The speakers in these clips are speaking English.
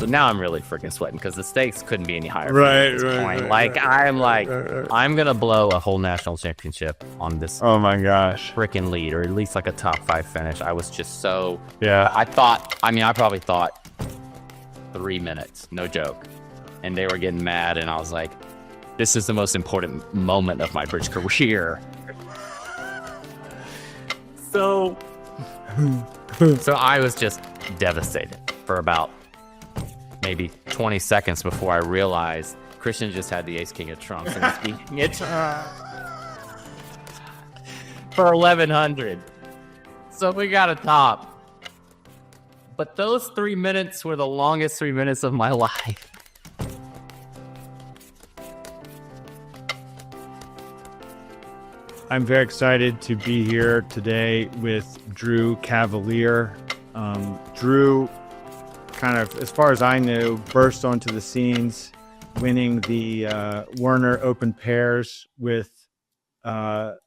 So now I'm really freaking sweating because the stakes couldn't be any higher. Right. I'm going to blow a whole national championship on this. Oh my gosh. Freaking lead, or at least like a top 5 finish. I was just so... Yeah. I probably thought 3 minutes, no joke. And they were getting mad, and I was like, this is the most important moment of my bridge career. So I was just devastated for about maybe 20 seconds before I realized Christian just had the ace king of trumps and was beating it for 1100. So we got a top. But those 3 minutes were the longest 3 minutes of my life. I'm very excited to be here today with Drew Cavalier. Drew, kind of, as far as I knew, burst onto the scenes, winning the Wernher Open Paris with a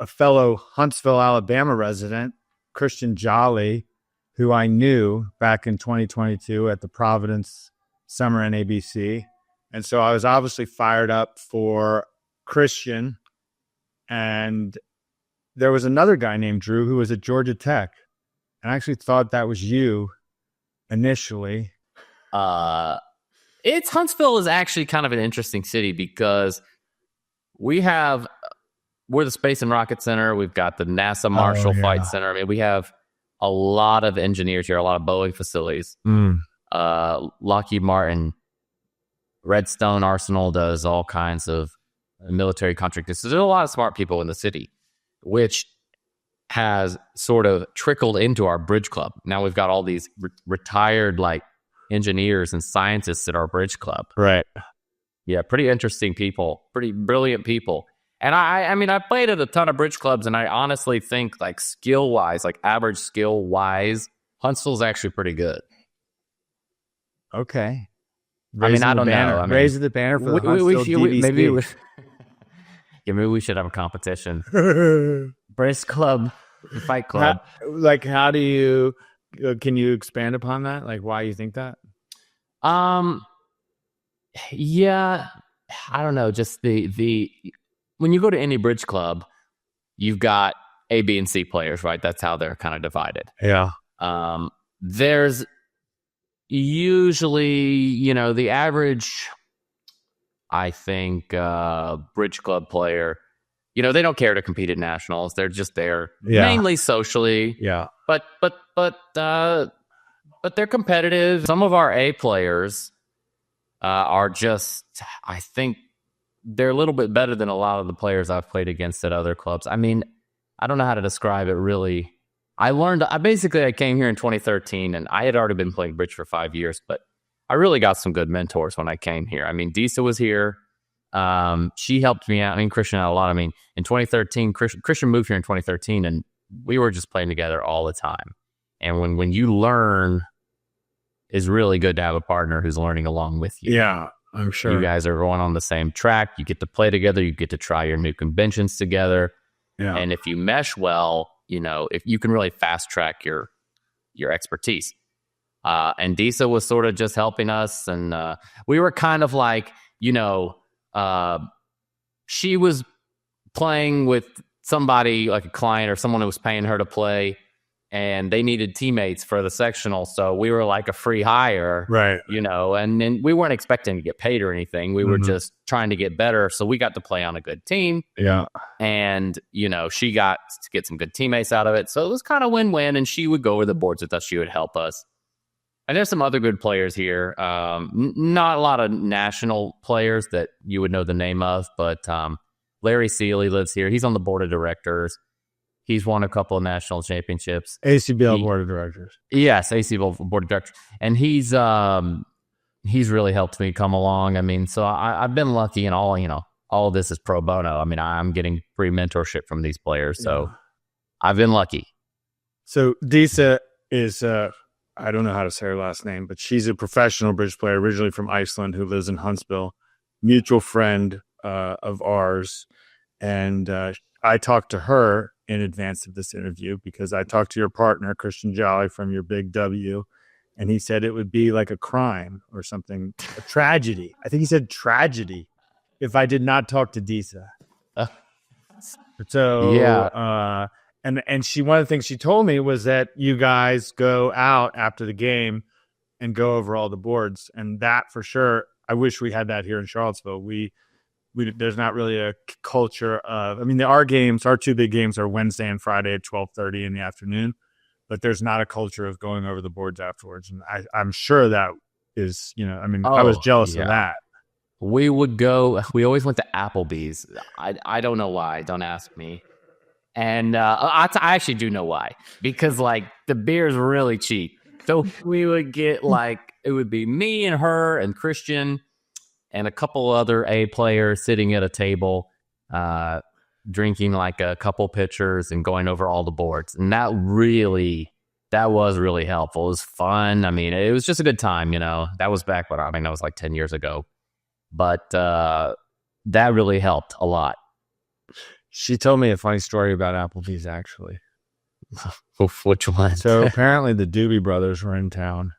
fellow Huntsville, Alabama resident, Christian Jolly, who I knew back in 2022 at the Providence Summer NABC. And so I was obviously fired up for Christian. And there was another guy named Drew who was at Georgia Tech. And I actually thought that was you initially. Huntsville is actually kind of an interesting city because we're the Space and Rocket Center. We've got the NASA Marshall Flight Center. I mean, we have a lot of engineers here, a lot of Boeing facilities. Lockheed Martin, Redstone Arsenal does all kinds of military contractors. So there's a lot of smart people in the city, which has sort of trickled into our bridge club. Now we've got all these retired engineers and scientists at our bridge club. Right. Yeah, pretty interesting people, pretty brilliant people. And I played at a ton of bridge clubs, and I honestly think skill-wise, average skill-wise, Huntsville's actually pretty good. Okay. I don't know. Raise the banner for the Huntsville DBC. Maybe we should have a competition. Bridge club, fight club. How do you? Can you expand upon that? Why you think that? Yeah, I don't know. Just the when you go to any bridge club, you've got A, B, and C players, right? That's how they're kind of divided. Yeah. There's usually, the average, I think, bridge club player, they don't care to compete at nationals. They're just there mainly socially. Yeah. But they're competitive. Some of our A players are just, I think they're a little bit better than a lot of the players I've played against at other clubs. I mean, I don't know how to describe it really. I came here in 2013, and I had already been playing bridge for 5 years, but I really got some good mentors when I came here. I mean, Disa was here. She helped me out. I mean, Christian out a lot. I mean, in 2013, Christian moved here in 2013, and we were just playing together all the time. And when you learn, it's really good to have a partner who's learning along with you. Yeah, I'm sure. You guys are going on the same track. You get to play together. You get to try your new conventions together. Yeah. And if you mesh well, if you can really fast track your expertise. And Disa was sort of just helping us. And we were kind of she was playing with somebody like a client or someone who was paying her to play, and they needed teammates for the sectional. So we were like a free hire, right? And then we weren't expecting to get paid or anything. We were just trying to get better. So we got to play on a good team. Yeah. And, she got to get some good teammates out of it. So it was kind of win-win, and she would go over the boards with us. She would help us. And there's some other good players here. Not a lot of national players that you would know the name of, but Larry Seeley lives here. He's on the board of directors. He's won a couple of national championships. ACBL board of directors. Yes, ACBL board of directors. And he's really helped me come along. I mean, so I've been lucky, and all of this is pro bono. I mean, I'm getting free mentorship from these players. So I've been lucky. So Disa is, I don't know how to say her last name, but she's a professional bridge player originally from Iceland who lives in Huntsville, mutual friend of ours. And I talked to her in advance of this interview because I talked to your partner, Christian Jolly, from your Big W. And he said it would be like a crime or something, a tragedy. I think he said tragedy if I did not talk to Disa. So Yeah. And she, one of the things she told me was that you guys go out after the game and go over all the boards, and that for sure. I wish we had that here in Charlottesville. We there's not really a culture of. I mean, our two big games are Wednesday and Friday at 12:30 in the afternoon, but there's not a culture of going over the boards afterwards. And I'm sure that is, I mean, I was jealous of that. We would go. We always went to Applebee's. I don't know why. Don't ask me. And I actually do know why, because like the beer is really cheap. So we would get like, it would be me and her and Christian and a couple other A players sitting at a table, drinking like a couple pitchers and going over all the boards. And that was really helpful. It was fun. I mean, it was just a good time, That was back when, that was like 10 years ago. But that really helped a lot. She told me a funny story about Applebee's, actually. Which one? So apparently the Doobie Brothers were in town.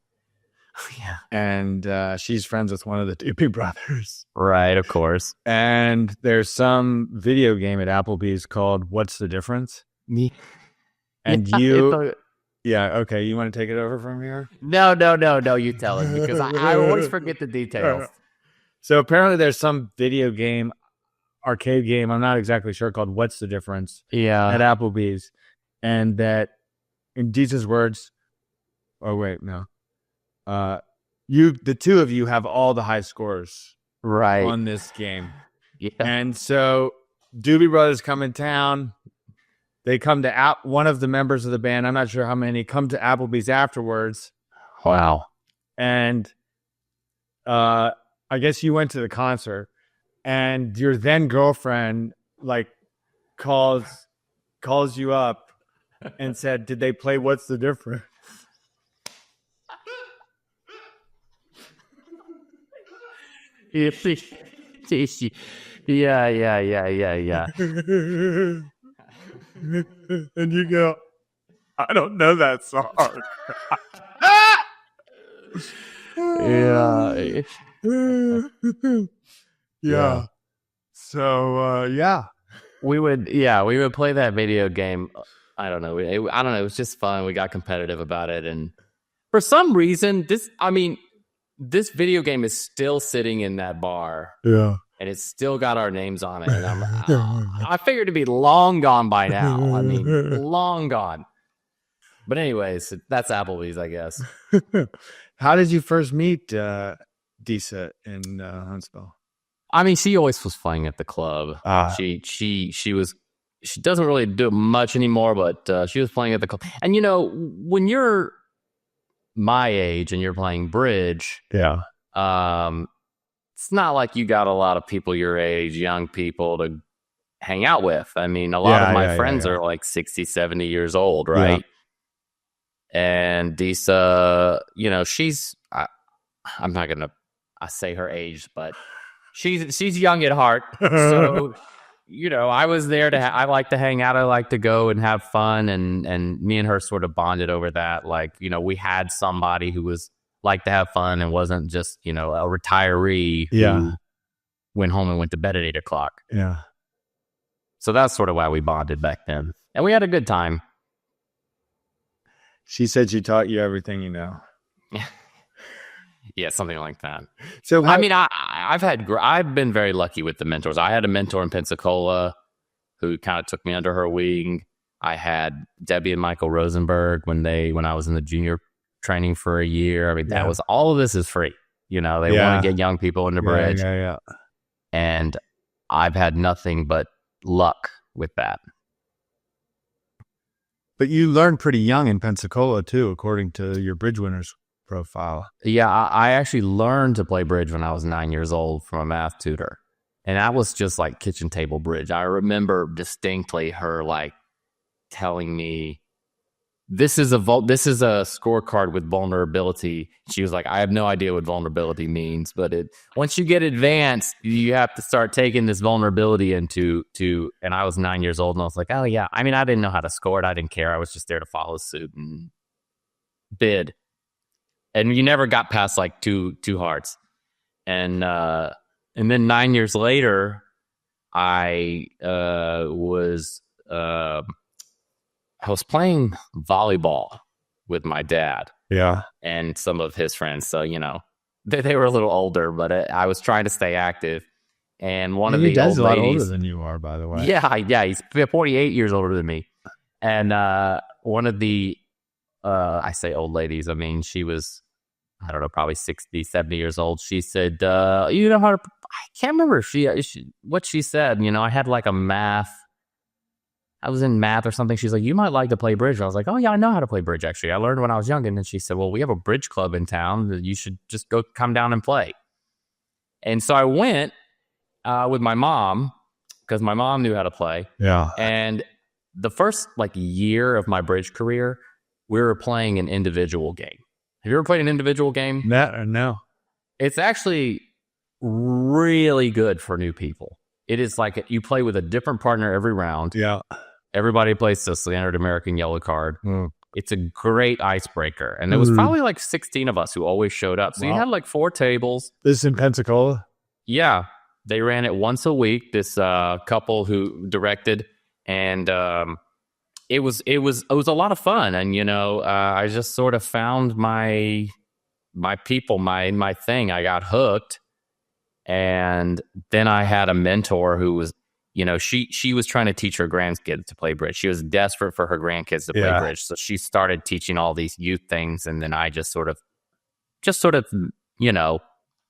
Yeah. And she's friends with one of the Doobie Brothers. Right, of course. And there's some video game at Applebee's called What's the Difference? Me. And you... Yeah, okay. You want to take it over from here? No, you tell it, because I always forget the details. So apparently there's some video game, arcade game, I'm not exactly sure, called What's the Difference? Yeah. At Applebee's. And that, in Disa's words, the two of you have all the high scores on this game. Yeah. And so Doobie Brothers come in town. They come to one of the members of the band, I'm not sure how many, come to Applebee's afterwards. Wow. And I guess you went to the concert, and your then girlfriend like calls you up and said, "Did they play What's the Difference?" Yeah. And you go, "I don't know that song." Yeah. So we would play that video game. I don't know. It was just fun. We got competitive about it, and for some reason, this video game is still sitting in that bar. Yeah. And it's still got our names on it. And I figured it'd be long gone by now. I mean, long gone. But anyways, that's Applebee's, I guess. How did you first meet Disa in Huntsville? I mean, she always was playing at the club. She doesn't really do much anymore, but she was playing at the club. And when you're my age and you're playing bridge, it's not like you got a lot of people your age, young people to hang out with. I mean, a lot of my friends are like 60, 70 years old, right? Yeah. And Disa, she's, I'm not going to say her age, but she's young at heart. So, I was there I like to hang out. I like to go and have fun. And me and her sort of bonded over that. Like, we had somebody who was like to have fun and wasn't just, a retiree who went home and went to bed at 8 o'clock. Yeah. So that's sort of why we bonded back then. And we had a good time. She said she taught you everything you know. Yeah, something like that. So I've been very lucky with the mentors. I had a mentor in Pensacola who kind of took me under her wing. I had Debbie and Michael Rosenberg when I was in the junior training for a year. I mean, that was, all of this is free. They want to get young people into bridge. Yeah. And I've had nothing but luck with that. But you learned pretty young in Pensacola too, according to your bridge winners profile. Yeah, I actually learned to play bridge when I was 9 years old from a math tutor. And that was just like kitchen table bridge. I remember distinctly her like telling me, this is a scorecard with vulnerability. She was like, I have no idea what vulnerability means, but once you get advanced, you have to start taking this vulnerability into and I was 9 years old and I was like, oh yeah. I mean, I didn't know how to score it. I didn't care. I was just there to follow suit and bid. and you never got past like two hearts. And then 9 years later, I was playing volleyball with my dad. Yeah. And some of his friends. So, they were a little older, but I was trying to stay active. And one of the old ladies, a lot older than you are, by the way. Yeah, he's 48 years older than me. And one of the, I say old ladies, I mean, she was, I don't know, probably 60, 70 years old. She said, you know how to, I can't remember what she said. I had like I was in math or something. She's like, you might like to play bridge. And I was like, oh yeah, I know how to play bridge, actually. I learned when I was young. And then she said, well, we have a bridge club in town. You should just come down and play. And so I went with my mom, because my mom knew how to play. Yeah. And the first year of my bridge career, we were playing an individual game. Have you ever played an individual game? No. It's actually really good for new people. It is like you play with a different partner every round. Yeah. Everybody plays the standard American yellow card. It's a great icebreaker. And there was probably 16 of us who always showed up. So you had 4 tables. This is in Pensacola? Yeah. They ran it once a week, this couple who directed. And it was a lot of fun. And, I just sort of found my people, my thing. I got hooked. And then I had a mentor who was, she was trying to teach her grandkids to play bridge. She was desperate for her grandkids to play bridge. So she started teaching all these youth things. And then I just sort of,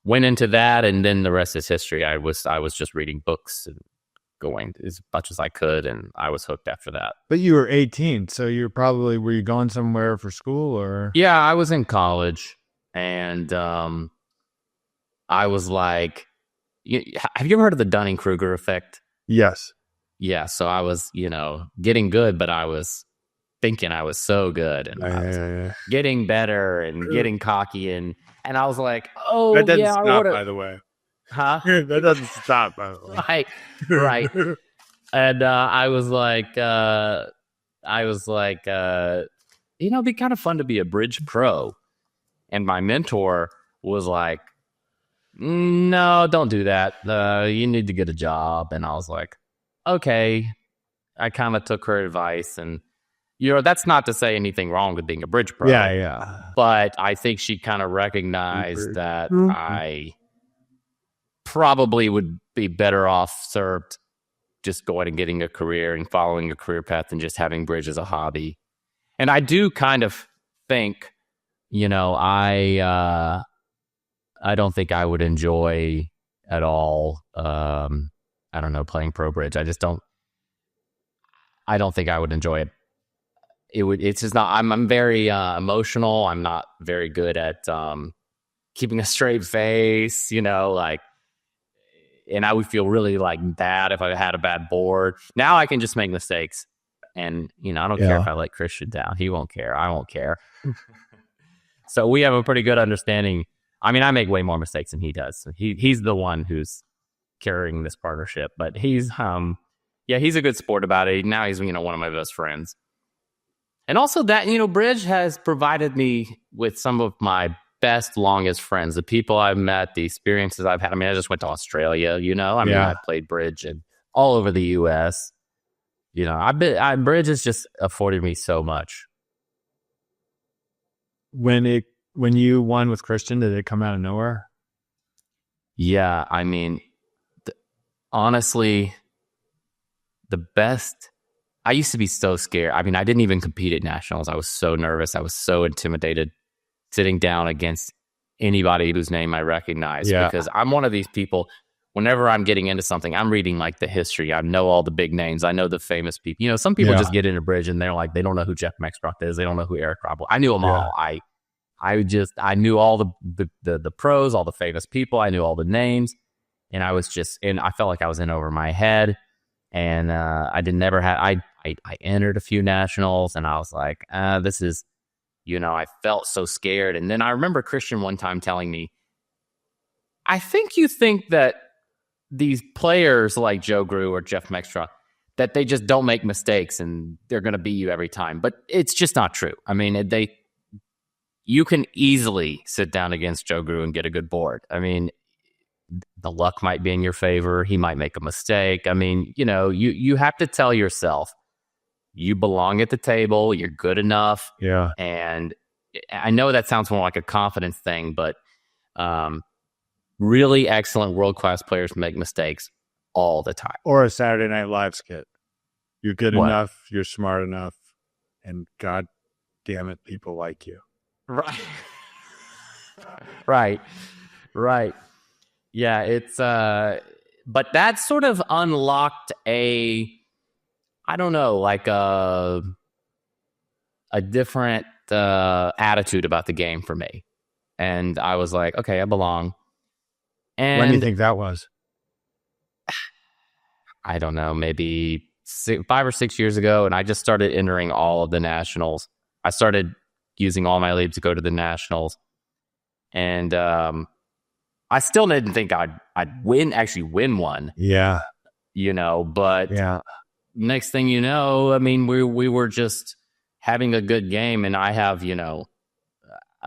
went into that. And then the rest is history. I was just reading books and going as much as I could. And I was hooked after that. But you were 18. So were you going somewhere for school or? Yeah, I was in college. And I was like, have you ever heard of the Dunning-Kruger effect? Yes. Yeah, so I was, getting good, but I was thinking I was so good, and I was getting better and getting cocky, and I was like, oh, that doesn't stop, by the way. Huh? That doesn't stop, by the way. Right. And I was like, it'd be kind of fun to be a bridge pro. And my mentor was like, no, don't do that. You need to get a job. And I was like, okay. I kind of took her advice. And, that's not to say anything wrong with being a bridge pro. Yeah. But I think she kind of recognized that I probably would be better off served just going and getting a career and following a career path than just having bridge as a hobby. And I do kind of think, I don't think I would enjoy at all, I don't know, playing pro bridge. I don't think I would enjoy it. It's just not, I'm very emotional. I'm not very good at keeping a straight face, and I would feel really bad if I had a bad board. Now I can just make mistakes. And, I don't care if I let Christian down. He won't care. I won't care. So we have a pretty good understanding. I mean, I make way more mistakes than he does. So he's the one who's carrying this partnership, but he's a good sport about it. Now he's, one of my best friends. And also that, bridge has provided me with some of my best, longest friends, the people I've met, the experiences I've had. I mean, I just went to Australia, I played bridge and all over the US. Bridge has just afforded me so much. When you won with Christian, did it come out of nowhere? Yeah, I mean, honestly, the best. I used to be so scared. I mean, I didn't even compete at nationals. I was so nervous. I was so intimidated sitting down against anybody whose name I recognize, because I'm one of these people. Whenever I'm getting into something, I'm reading the history. I know all the big names. I know the famous people. Some people just get into bridge and they're like, they don't know who Jeff Mexbrook is. They don't know who Eric Robb. I knew them all. I knew all the pros, all the famous people. I knew all the names, and I was just in. I felt like I was in over my head, and I entered a few nationals, and I was like, this is, I felt so scared. And then I remember Christian one time telling me, I think you think that these players like Joe Grew or Jeff Mexbrook, that they just don't make mistakes and they're going to beat you every time, but it's just not true. I mean, you can easily sit down against Joe Grew and get a good board. I mean, the luck might be in your favor. He might make a mistake. I mean, you have to tell yourself you belong at the table. You're good enough. Yeah. And I know that sounds more like a confidence thing, but really excellent world-class players make mistakes all the time. Or a Saturday Night Live skit. You're good enough. You're smart enough. And God damn it, people like you. Right. Yeah, it's but that sort of unlocked I don't know, like a different attitude about the game for me. And I was like, okay, I belong. And when do you think that was? I don't know, maybe 5 or 6 years ago, and I just started entering all of the nationals. I started using all my leads to go to the nationals. And I still didn't think I'd actually win one. Yeah. But next thing you know, I mean, we were just having a good game, and I have,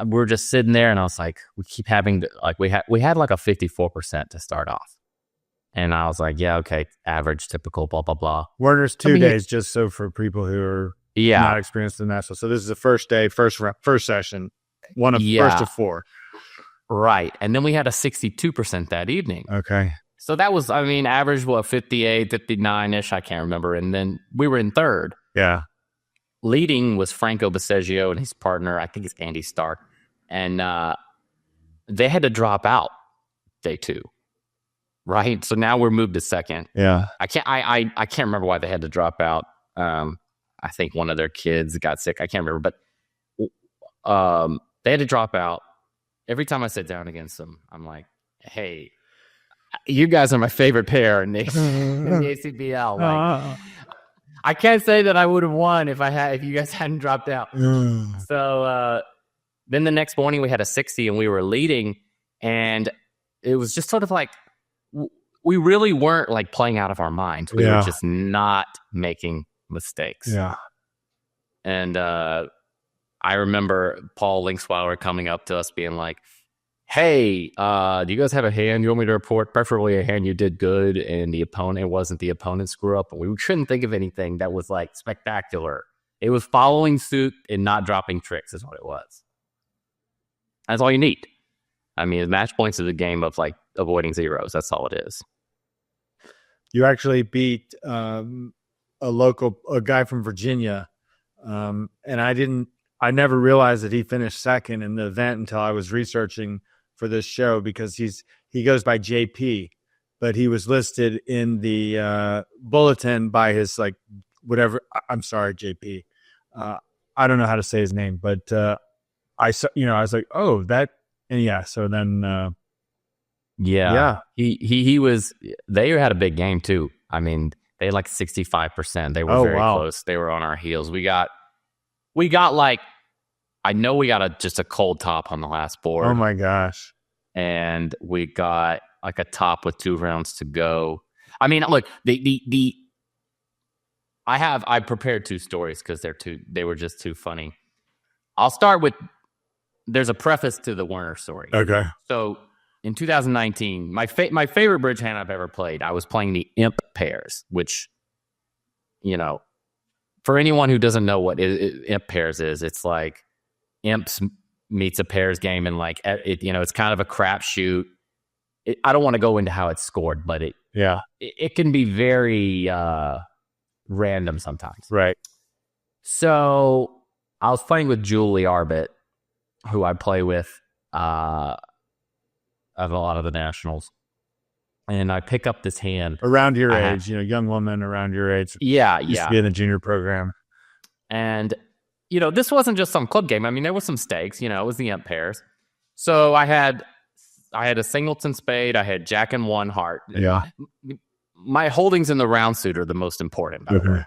we're just sitting there, and I was like, we keep having we had like a 54% to start off. And I was like, yeah, okay, average, typical, blah, blah, blah. Wernher's 2 days, just so for people who are not experienced in national. So this is the first day, first session, first of 4. Right. And then we had a 62% that evening. Okay. So that was, I mean, average, 58, 59-ish, I can't remember. And then we were in third. Yeah. Leading was Franco Baseggio and his partner, I think it's Andy Stark. And they had to drop out day 2. Right. So now we're moved to second. Yeah. I can't remember why they had to drop out. I think one of their kids got sick. I can't remember, but they had to drop out. Every time I sit down against them, I'm like, hey, you guys are my favorite pair in the ACBL. Like, I can't say that I would have won if you guys hadn't dropped out. So then the next morning we had a 60 and we were leading, and it was just sort of like, we really weren't like playing out of our minds. We were just not making mistakes. Yeah. And I remember Paul Linksweiler coming up to us being like, hey, do you guys have a hand you want me to report? Preferably a hand you did good and the opponent wasn't the opponent screw up. And we couldn't think of anything that was like spectacular. It was following suit and not dropping tricks is what it was. That's all you need. I mean, match points is a game of like avoiding zeros. That's all it is. You actually beat a guy from Virginia. And I never realized that he finished second in the event until I was researching for this show, because he goes by JP, but he was listed in the bulletin by his like whatever. I'm sorry, JP. I don't know how to say his name, but I was like, oh, that. And yeah, so then he was. They had a big game too. I mean, they had like 65%. They were very close. They were on our heels. We got like, I know we got just a cold top on the last board. Oh my gosh! And we got like a top with 2 rounds to go. I mean, look, I prepared 2 stories because they were just too funny. I'll start with. There's a preface to the Wernher story. Okay. So in 2019, my favorite bridge hand I've ever played, I was playing the Imp Pairs, which, for anyone who doesn't know what Imp Pairs is, it's like Imps meets a pairs game, and like it's kind of a crapshoot. I don't want to go into how it's scored, but it can be very random sometimes. Right. So I was playing with Julie Arbit, who I play with at a lot of the nationals. And I pick up this hand. Around your age, young woman around your age. Yeah. Used to be in the junior program. And, this wasn't just some club game. I mean, there was some stakes, it was the Imp Pairs. So I had a singleton spade. I had Jack and 1 heart. Yeah. My holdings in the round suit are the most important, by the way.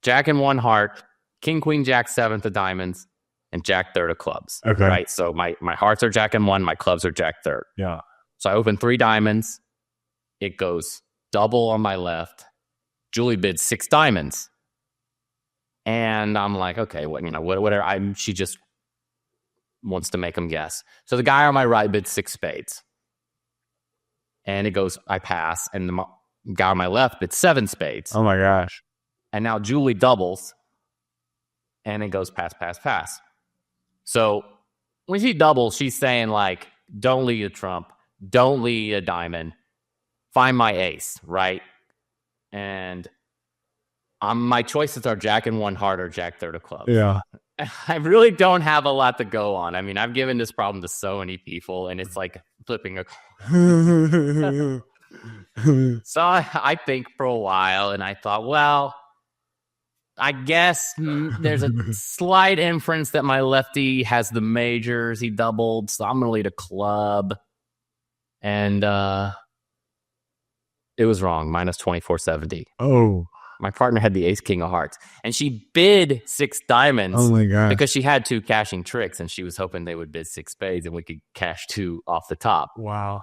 Jack and 1 heart, King, Queen, Jack, 7th of diamonds, and Jack 3rd of clubs. Okay. Right. So my hearts are Jack and 1, my clubs are Jack 3rd. Yeah. So I open 3 diamonds. It goes double on my left. Julie bids 6 diamonds. And I'm like, okay, whatever. She just wants to make him guess. So the guy on my right bids 6 spades. And it goes, I pass. And the guy on my left bids 7 spades. Oh my gosh. And now Julie doubles. And it goes pass, pass, pass. So when she doubles, she's saying, like, don't lead a trump. Don't lead a diamond. Find my ace, right? And my choices are Jack and 1 heart or Jack third of clubs. Yeah. I really don't have a lot to go on. I mean, I've given this problem to so many people, and it's like flipping a coin. So I think for a while, and I thought, well, I guess there's a slight inference that my lefty has the majors. He doubled, so I'm going to lead a club. And it was wrong, minus 2470. Oh. My partner had the ace king of hearts, and she bid 6 diamonds. Oh my god! Because she had 2 cashing tricks, and she was hoping they would bid 6 spades, and we could cash 2 off the top. Wow!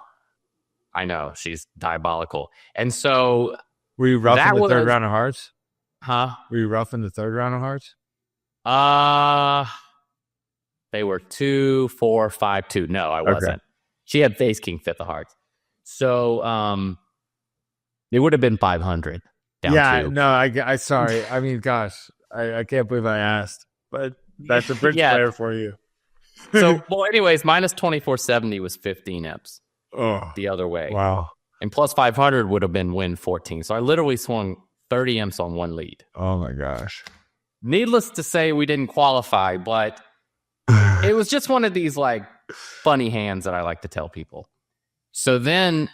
I know, she's diabolical. And so, were you rough in the third round of hearts? Huh? Were you rough in the third round of hearts? They were 2, 4, 5, 2. No, I wasn't. Okay. She had ace king fifth of hearts, so it would have been 500. Yeah, no, I sorry. I mean, gosh, I can't believe I asked, but that's a bridge player for you. So, well, anyways, minus 2470 was 15 imps. Oh, the other way. Wow. And plus 500 would have been win 14. So I literally swung 30 imps on 1 lead. Oh my gosh. Needless to say, we didn't qualify, but it was just one of these like funny hands that I like to tell people. So then,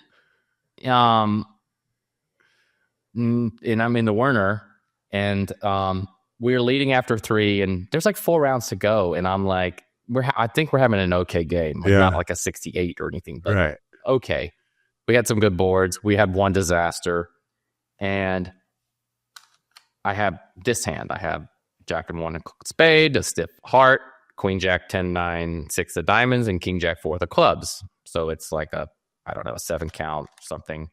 and I'm in the Wernher, and we're leading after 3, and there's like 4 rounds to go, and I'm like, I think we're having an okay game, like not like a 68 or anything, but okay. We had some good boards. We had one disaster, and I have this hand. I have Jack and 1 spade, a stiff heart, Queen Jack 10 9 6 of diamonds, and King Jack 4 of clubs. So it's like a 7 count something,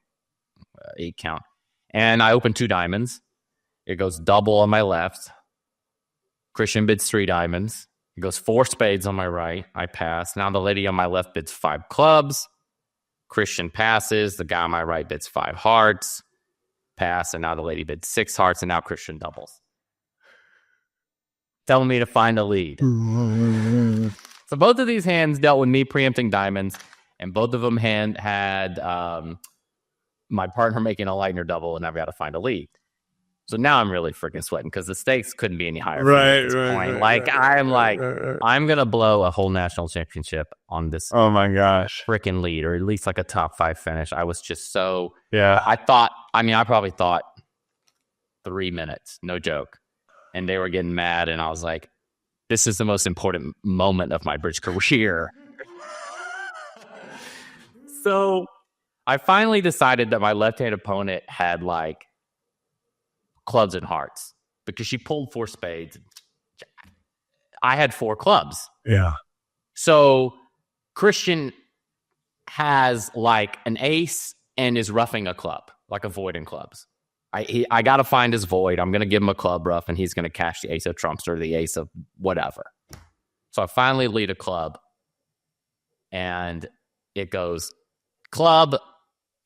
8 count. And I open 2 diamonds. It goes double on my left. Christian bids 3 diamonds. It goes 4 spades on my right. I pass. Now the lady on my left bids 5 clubs. Christian passes. The guy on my right bids 5 hearts. Pass. And now the lady bids 6 hearts. And now Christian doubles. Telling me to find a lead. So both of these hands dealt with me preempting diamonds. And both of them had my partner making a Lightner double, and I've got to find a lead. So now I'm really freaking sweating because the stakes couldn't be any higher. I'm going to blow a whole national championship on this. Oh my gosh. Freaking lead, or at least like a top 5 finish. I was just so, I probably thought 3 minutes, no joke. And they were getting mad, and I was like, this is the most important moment of my bridge career. So I finally decided that my left-hand opponent had like clubs and hearts because she pulled 4 spades. I had 4 clubs. Yeah. So Christian has like an ace and is roughing a club, like a void in clubs. I got to find his void. I'm going to give him a club rough, and he's going to cash the ace of trumps or the ace of whatever. So I finally lead a club, and it goes club,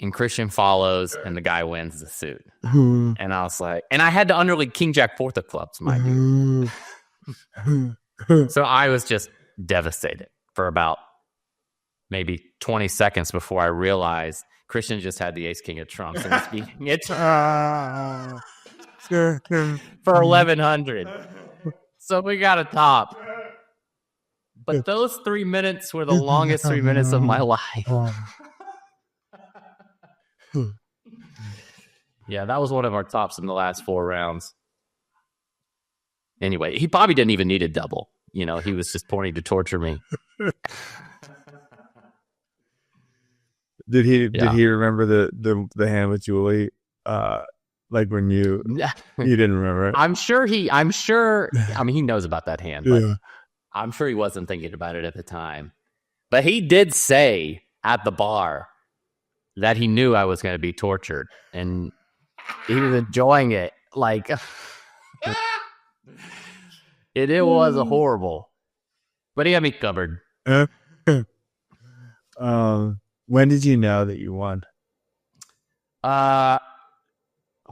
and Christian follows, and the guy wins the suit. And I was like, and I had to underlead King Jack 4th of clubs, mind you. So I was just devastated for about maybe 20 seconds before I realized Christian just had the ace king of trumps and was beating it for 1100. So we got a top. But those 3 minutes were the longest 3 minutes of my life. Yeah, that was one of our tops in the last 4 rounds. Anyway, he probably didn't even need a double. He was just pointing to torture me. Did he remember the hand with Julie? Like when you didn't remember it? I'm sure. I mean, he knows about that hand, but I'm sure he wasn't thinking about it at the time. But he did say at the bar that he knew I was going to be tortured, and he was enjoying it. Like it was horrible. But he had me covered. When did you know that you won?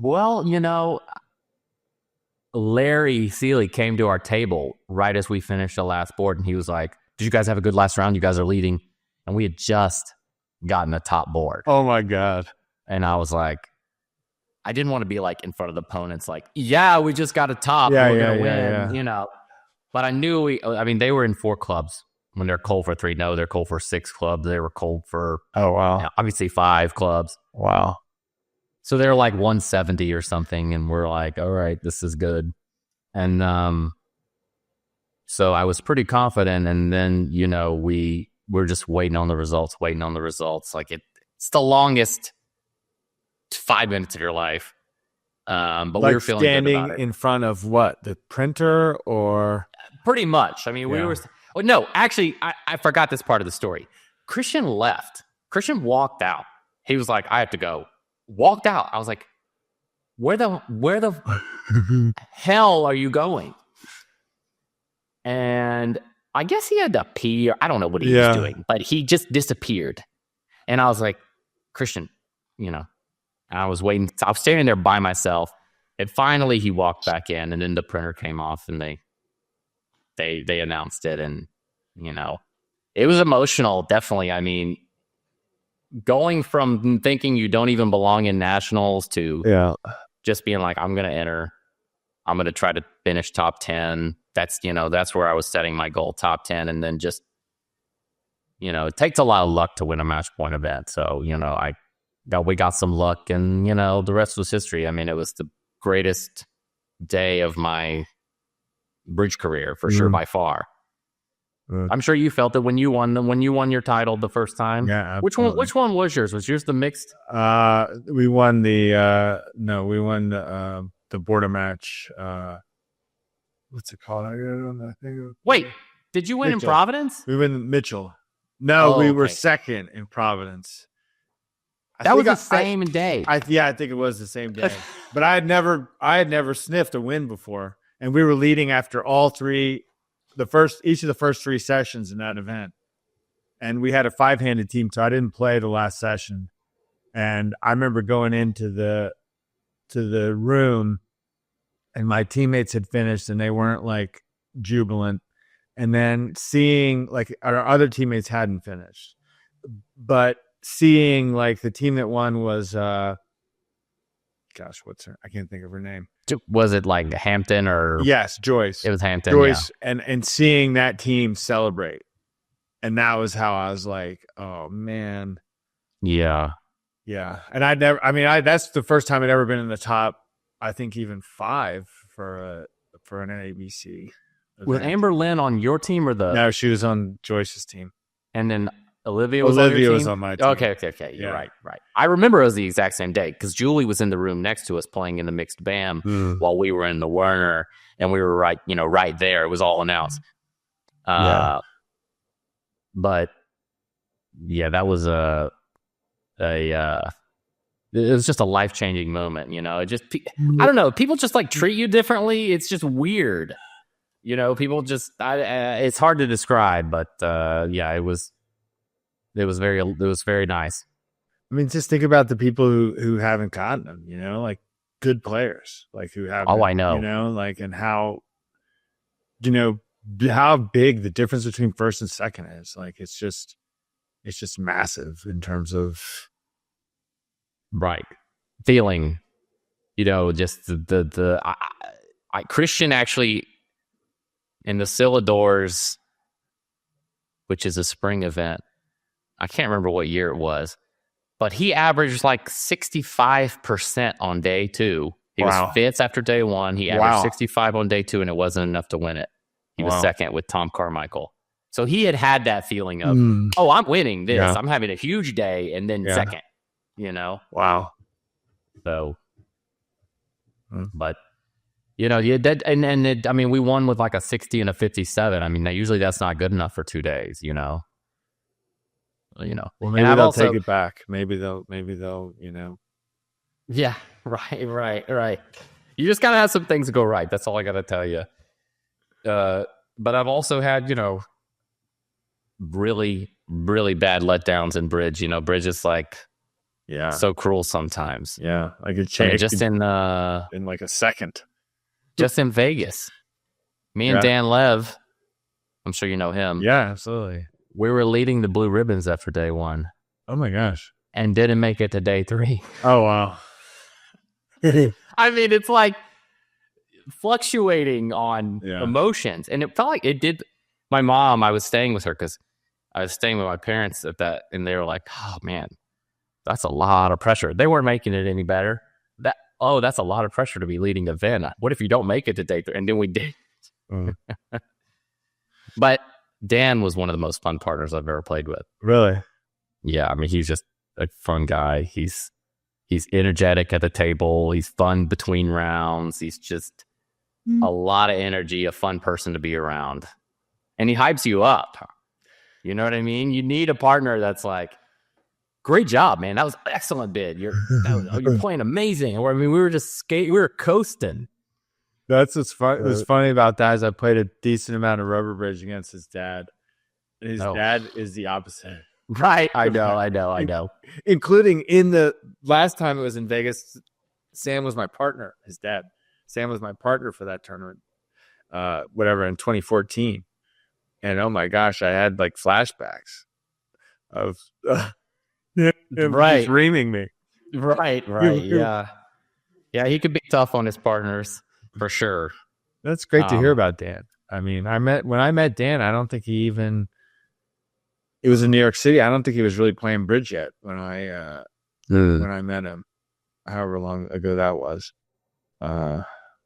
Well, Larry Seeley came to our table right as we finished the last board, and he was like, "Did you guys have a good last round? You guys are leading." And we had just gotten the top board. Oh my God. And I was like, I didn't want to be like in front of the opponents, like, yeah, we just got a top. Yeah, we're yeah, going to yeah, win, yeah. But I knew they were in 4 clubs when they're cold for 3. No, they're cold for 6 clubs. They were cold for, obviously 5 clubs. Wow. So they're like 170 or something. And we're like, all right, this is good. And so I was pretty confident. And then, we're just waiting on the results. Like it's the longest 5 minutes of your life. But like we were feeling standing good about it. In front of what? The printer or? Pretty much. I mean, we were... Oh, no, actually, I forgot this part of the story. Christian left. Christian walked out. He was like, I have to go. Walked out. I was like, where the hell are you going? And I guess he had to pee, or I don't know what he was doing, but he just disappeared. And I was like, Christian, I was waiting. I was standing there by myself, and finally he walked back in, and then the printer came off, and they announced it, and it was emotional, definitely. I mean, going from thinking you don't even belong in nationals to just being like, I'm going to enter, I'm going to try to finish top 10. That's where I was setting my goal, top 10, and then just it takes a lot of luck to win a match point event. So we got some luck, and the rest was history. I mean, it was the greatest day of my bridge career for sure, by far. I'm sure you felt it when you won your title the first time. Yeah, absolutely. Which one was yours? Was yours the mixed? We won the border match. What's it called? Wait, did you win Mitchell. in Providence? We win Mitchell. No, we were second in Providence. That was the same day. I think it was the same day. But I had never sniffed a win before, and we were leading after all 3. Each of the first 3 sessions in that event. And we had a 5-handed team, so I didn't play the last session. And I remember going into the room, and my teammates had finished, and they weren't like jubilant. And then seeing like our other teammates hadn't finished, but seeing like the team that won was what's her? I can't think of her name. Was it like Hampton or? Yes, Joyce. It was Hampton. Joyce, and seeing that team celebrate, and that was how I was like, oh man, yeah. And that's the first time I'd ever been in the top. I think even 5 for an NABC event. Was Amber Lynn on your team or the? No, she was on Joyce's team, and then Olivia was on my team. Okay. You're right. I remember it was the exact same day because Julie was in the room next to us playing in the mixed BAM while we were in the Wernher, and we were right there. It was all announced. But yeah, that was it was just a life-changing moment. It just, I don't know. People just like treat you differently. It's just weird. People just, it's hard to describe, but it was very nice. I mean, just think about the people who haven't gotten them, like good players, like who have. Oh, I know. And how, how big the difference between first and second is. Like, it's just massive in terms of. Right. Feeling, just Christian actually in the Silladors, which is a spring event. I can't remember what year it was, but he averaged like 65% on day 2. He was fifth after day 1. He averaged 65 on day 2, and it wasn't enough to win it. He was second with Tom Carmichael. So he had that feeling of, I'm winning this. I'm having a huge day, and then second. Wow. So, but I mean, we won with like a 60 and a 57. I mean, usually that's not good enough for 2 days. Well, maybe they'll take it back. Maybe they'll. Yeah. Right. You just gotta have some things go right. That's all I gotta tell you. But I've also had, really, really bad letdowns in bridge. You know, bridge is like so cruel sometimes. Yeah, like it I mean, changed in like a second. Just in Vegas, me and Dan Lev, I'm sure you know him. Yeah, absolutely. We were leading the blue ribbons after day 1. Oh my gosh. And didn't make it to day 3. Oh wow. I mean, it's like fluctuating on emotions. And it felt like it did. My mom, I was staying with her because I was staying with my parents at that, and they were like, oh man, that's a lot of pressure. They weren't making it any better. That's a lot of pressure to be leading the event. What if you don't make it to day 3? And then we did. But Dan was one of the most fun partners I've ever played with. Really? Yeah, I mean, he's just a fun guy. He's energetic at the table. He's fun between rounds. He's just a lot of energy, a fun person to be around. And he hypes you up. You know what I mean? You need a partner that's like, great job, man. That was an excellent bid. You're playing amazing. Or I mean, we were just skating. We were coasting. That's what's funny about that is I played a decent amount of rubber bridge against his dad. And his dad is the opposite. Right. I know. Including in the last time it was in Vegas, Sam was my partner, his dad. Sam was my partner for that tournament, in 2014. And oh my gosh, I had like flashbacks of him just reaming me. Right. Yeah. Yeah, he could be tough on his partners for sure. That's great to hear about Dan. I mean, when I met Dan, I don't think he even. It was in New York City. I don't think he was really playing bridge yet when I met him, however long ago that was.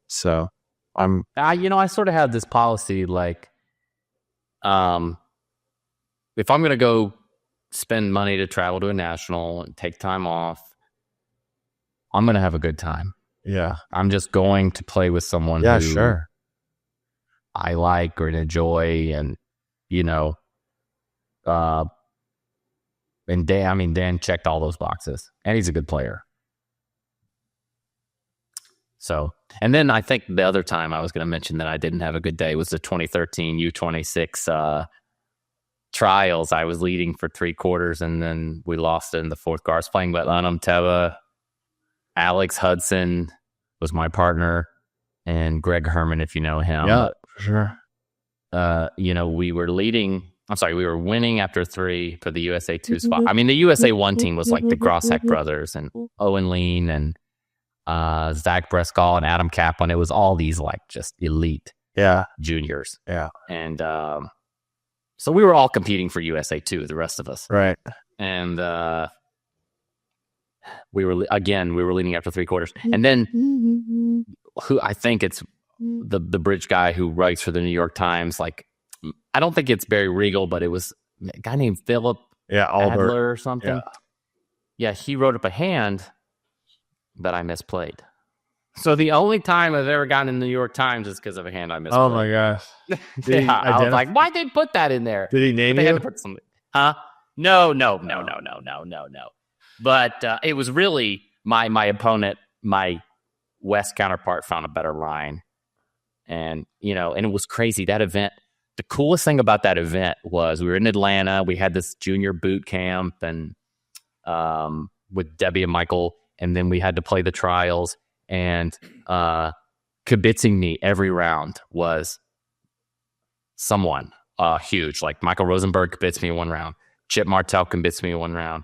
So I'm. I sort of have this policy like, if I'm going to go spend money to travel to a national and take time off, I'm going to have a good time. Yeah, I'm just going to play with someone who I like or enjoy, and and Dan checked all those boxes, and he's a good player. So, and then I think the other time I was going to mention that I didn't have a good day was the 2013 U26 trials. I was leading for 3 quarters, and then we lost it in the 4th quarter. I was playing with Teva. Alex Hudson was my partner, and Greg Herman, if you know him. Yeah, for sure. We were leading. I'm sorry, we were winning after 3 for the USA 2 spot. I mean, the USA 1 team was like the Grossack brothers and Owen Lean and Zach Brescal and Adam Kaplan. It was all these like just elite juniors. Yeah. And so we were all competing for USA 2, the rest of us. Right. And we were leading after 3 quarters. And then who I think it's the bridge guy who writes for the New York Times, like, I don't think it's Barry Regal, but it was a guy named Philip Adler or something. Yeah, he wrote up a hand that I misplayed. So the only time I've ever gotten in the New York Times is because of a hand I misplayed. Oh my gosh. I was like, why did they put that in there? Did he name you? Had to put something. Huh? No. But it was really my opponent, my West counterpart, found a better line. And, and it was crazy. That event, the coolest thing about that event was we were in Atlanta. We had this junior boot camp and with Debbie and Michael, and then we had to play the trials. And kibitzing me every round was someone huge. Like Michael Rosenberg kibitzed me in 1 round. Chip Martell kibitzed me in 1 round.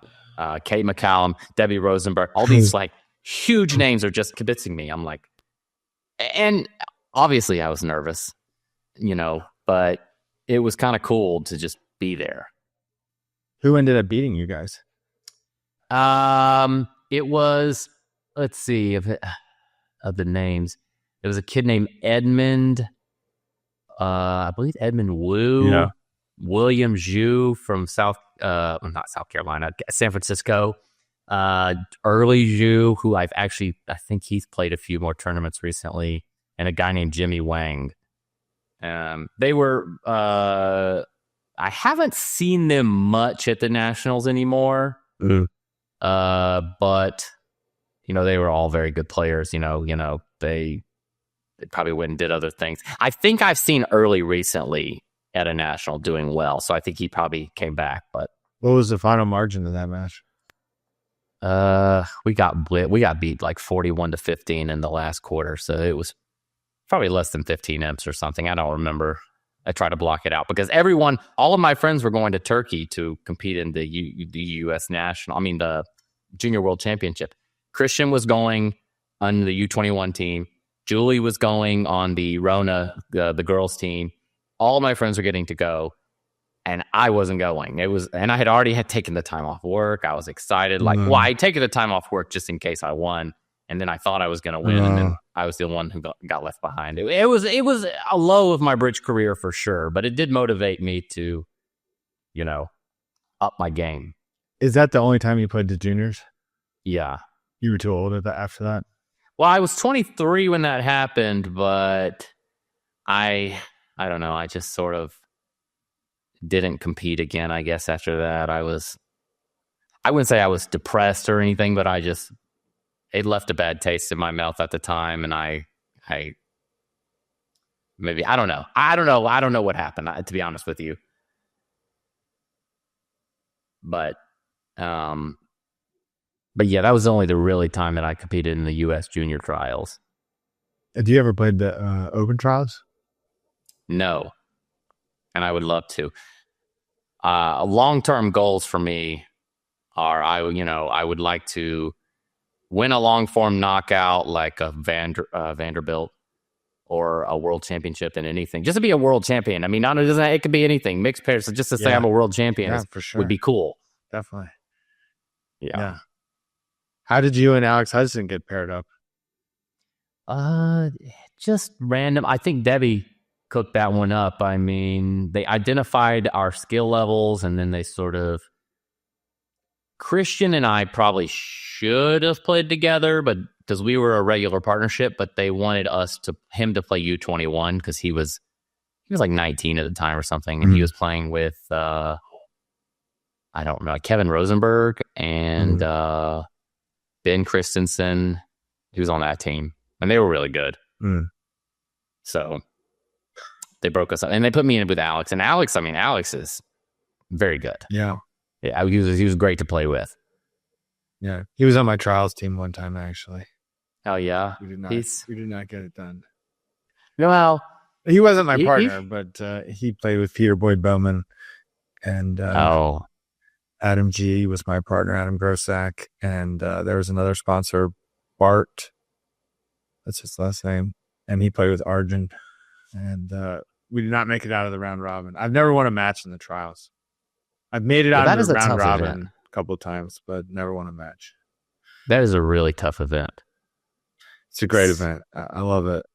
Kate McCallum, Debbie Rosenberg. All these like huge names are just kibitzing me. I'm like, and obviously I was nervous, but it was kind of cool to just be there. Who ended up beating you guys? It was, let's see, of the names. It was a kid named Edmund, I believe Edmund Wu. Yeah. William Zhu from not South Carolina, San Francisco. Early Zhu, who I think he's played a few more tournaments recently, and a guy named Jimmy Wang. They were, I haven't seen them much at the Nationals anymore. But they were all very good players. They probably went and did other things. I think I've seen Early recently at a national doing well. So I think he probably came back. But What was the final margin of that match? we got beat like 41-15 in the last quarter. So it was probably less than 15 imps or something. I don't remember. I tried to block it out because all of my friends were going to Turkey to compete in the U.S. national. I mean, the Junior World Championship. Christian was going on the U21 team. Julie was going on the Rona, the girls team. All my friends were getting to go, and I wasn't going. And I had taken the time off work. I was excited. I'd taken the time off work just in case I won. And then I thought I was going to win, and then I was the one who got left behind. It was a low of my bridge career for sure, but it did motivate me to, up my game. Is that the only time you played the juniors? Yeah. You were too old after that? Well, I was 23 when that happened, but I don't know. I just sort of didn't compete again, I guess, after that. I wouldn't say I was depressed or anything, but it left a bad taste in my mouth at the time, and I don't know. I don't know what happened, to be honest with you. But yeah, that was only the really time that I competed in the U.S. junior trials. Have you ever played the open trials? No, and I would love to. Long-term goals for me are, I would like to win a long-form knockout like a Vanderbilt or a world championship in anything. Just to be a world champion. I mean, it could be anything. Mixed pairs. So just to say I'm a world champion for sure. would be cool. Definitely. Yeah. How did you and Alex Hudson get paired up? Just random. I think Debbie cooked that one up. I mean, they identified our skill levels, and then they sort of... Christian and I probably should have played together, but because we were a regular partnership, but they wanted him to play U21 because he was like 19 at the time or something, and he was playing with I don't know, Kevin Rosenberg and Ben Christensen. He was on that team, and they were really good. So they broke us up, and they put me in with Alex. And Alex is very good. Yeah. Yeah, he was great to play with. Yeah, he was on my trials team one time, actually. Oh yeah, we did not get it done. Well, he wasn't my partner, but he played with Peter Boyd Bowman, and Adam G was my partner, Adam Grossack, and there was another sponsor, Bart. That's his last name, and he played with Arjun, and we did not make it out of the round robin. I've never won a match in the trials. I've made it out of the round robin a couple of times, but never won a match. That is a really tough event. It's a great event. I love it.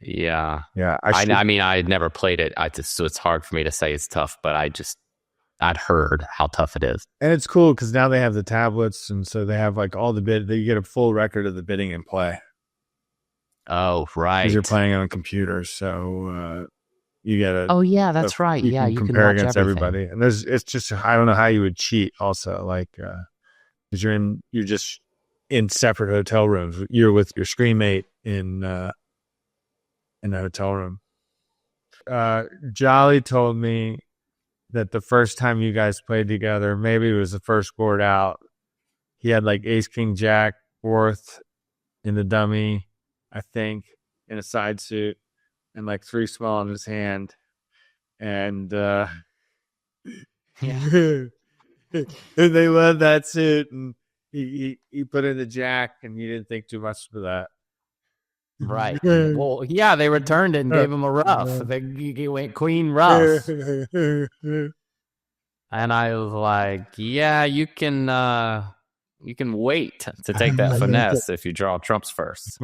Yeah. I mean, I had never played it. So it's hard for me to say it's tough, but I'd heard how tough it is. And it's cool because now they have the tablets, and so they have like all the bid. You get a full record of the bidding and play. Oh, right. Because you're playing on computers, so you get a... Oh, yeah, that's right. Yeah, you can compare against everything. everybody. And it's just, I don't know how you would cheat also, like, because you're just in separate hotel rooms. You're with your screen mate in a hotel room. Jolly told me that the first time you guys played together, maybe it was the first board out, he had like ace, king, jack, fourth in the dummy, I think, in a side suit, and like 3 small in his hand. And and they led that suit, and he put in the jack, and you didn't think too much for that. Right. Well, yeah, they returned it and gave him a rough. He went queen rough. And I was like, yeah, you can wait to take that finesse if you draw trumps first.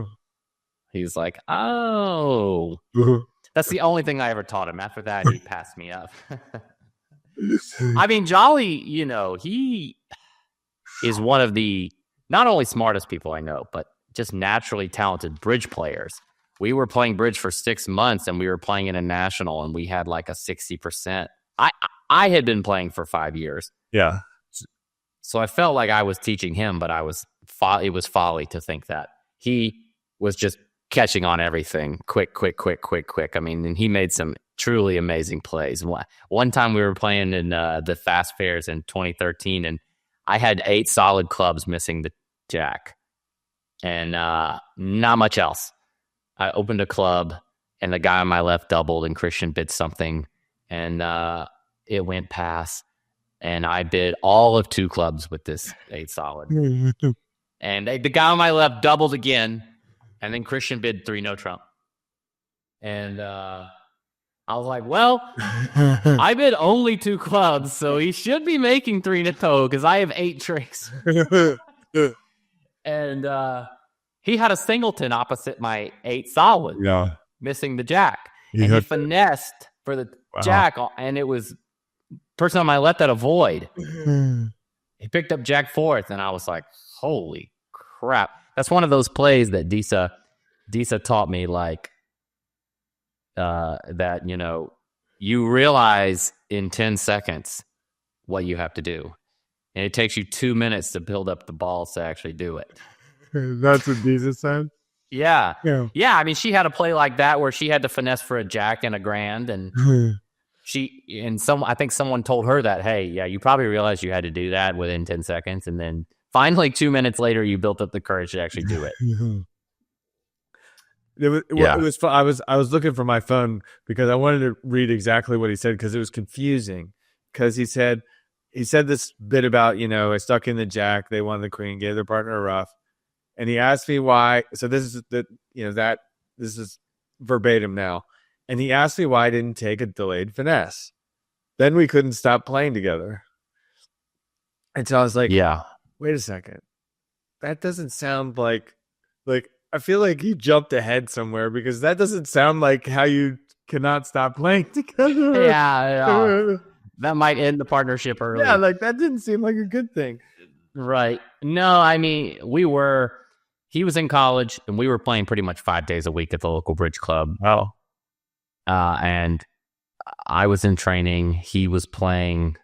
He's like, oh. That's the only thing I ever taught him. After that, he passed me up. I mean, Jolly, he is one of the not only smartest people I know, but just naturally talented bridge players. We were playing bridge for 6 months, and we were playing in a national, and we had like a 60%. I had been playing for 5 years. Yeah. So I felt like I was teaching him, but it was folly to think that. He was just catching on everything quick. I mean, and he made some truly amazing plays. One time we were playing in the Fast Pairs in 2013, and I had 8 solid clubs missing the jack, and not much else. I opened a club, and the guy on my left doubled, and Christian bid something, and it went past, and I bid all of 2 clubs with this 8 solid. And the guy on my left doubled again, and then Christian bid 3 no trump. And I was like, well, I bid only 2 clubs, so he should be making 3 to toe because I have 8 tricks. And he had a singleton opposite my 8 solid, missing the jack. And he finessed for the jack, and it was person on my left had a void. He picked up jack 4th, and I was like, holy crap. That's one of those plays that Disa taught me, like, that, you know, you realize in 10 seconds what you have to do. And it takes you 2 minutes to build up the balls to actually do it. That's what Disa said? Yeah. I mean, she had a play like that where she had to finesse for a jack and a grand, and I think someone told her that, hey, yeah, you probably realized you had to do that within 10 seconds. And then finally 2 minutes later, you built up the courage to actually do it. It was fun. I was looking for my phone because I wanted to read exactly what he said because it was confusing. Because he said this bit about, you know, I stuck in the jack, they won the queen, gave their partner a rough, and he asked me why. So this is verbatim now, and he asked me why I didn't take a delayed finesse. Then we couldn't stop playing together, and so I was like, wait a second, that doesn't sound like. I feel like you jumped ahead somewhere because that doesn't sound like how you cannot stop playing together. Yeah. That might end the partnership early. Yeah, like that didn't seem like a good thing. Right. No, I mean, he was in college and we were playing pretty much 5 days a week at the local bridge club. Oh. And I was in training. He was playing.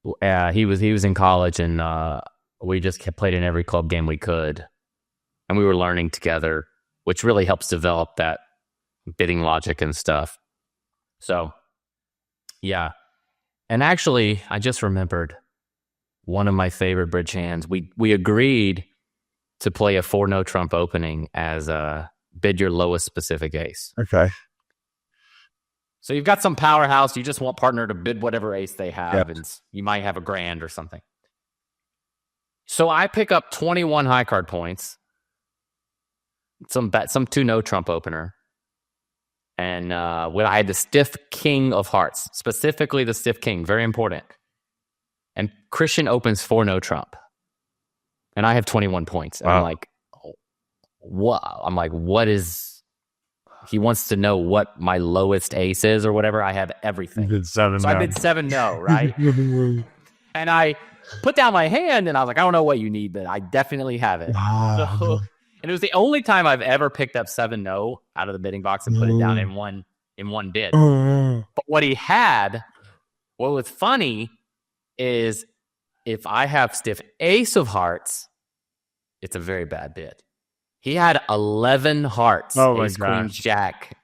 He was in college, and we just played in every club game we could. And we were learning together, which really helps develop that bidding logic and stuff. So, yeah. And actually, I just remembered one of my favorite bridge hands. We agreed to play a 4 no trump opening as a bid your lowest specific ace. Okay. So you've got some powerhouse. You just want partner to bid whatever ace they have, and you might have a grand or something. So I pick up 21 high card points. Some 2 no trump opener, and when I had the stiff king of hearts, specifically the stiff king, very important. And Christian opens 4 no trump, and I have 21 points. And I'm like, what? I'm like, what is? He wants to know what my lowest ace is or whatever. I have everything. You did 7 so I bid 7 no, right? And I put down my hand, and I was like, I don't know what you need, but I definitely have it. So, and it was the only time I've ever picked up 7 no out of the bidding box and put it down in one bid. But what was funny is if I have stiff ace of hearts, it's a very bad bid. He had 11 hearts, ace, queen, jack,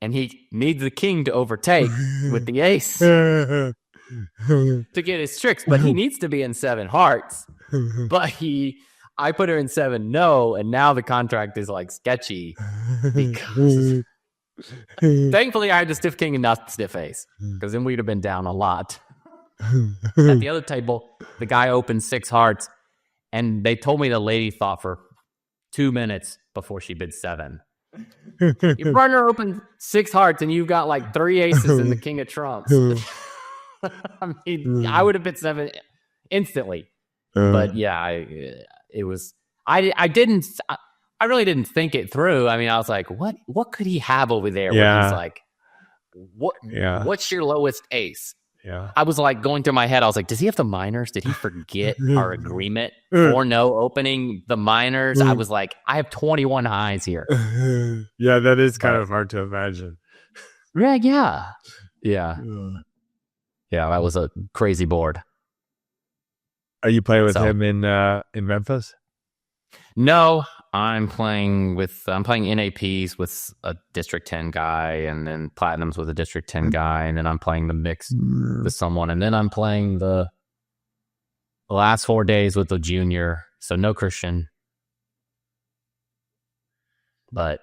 and he needs the king to overtake with the ace to get his tricks. But he needs to be in 7 hearts. But I put her in 7 no, and now the contract is like sketchy because thankfully I had the stiff king and not the stiff ace, because then we'd have been down a lot. At the other table, the guy opened 6 hearts, and they told me the lady thought for 2 minutes before she bid 7. Your partner opened 6 hearts, and you've got like 3 aces and the king of trumps. I mean, I would have bid 7 instantly. But yeah, it was. I really didn't think it through. I mean, I was like, what could he have over there? Yeah. Where he's like, what? Yeah. What's your lowest ace? Yeah. I was like going through my head. I was like, does he have the minors? Did he forget our agreement? 4 no opening the minors. I was like, I have 21 highs here. Yeah, that is kind of hard to imagine. Yeah. That was a crazy board. Are you playing with him in Memphis? No, I'm playing NAPs with a District 10 guy, and then Platinums with a District 10 guy, and then I'm playing the mix with someone, and then I'm playing the last 4 days with the junior, so no Christian. But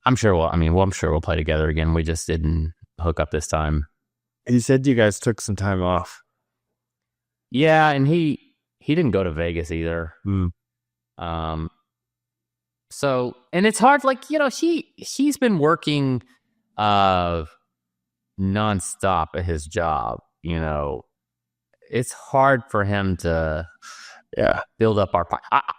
I'm sure we'll play together again. We just didn't hook up this time. You said you guys took some time off. Yeah, and he didn't go to Vegas either. So, and it's hard, like, he's been working nonstop at his job. It's hard for him to build up our.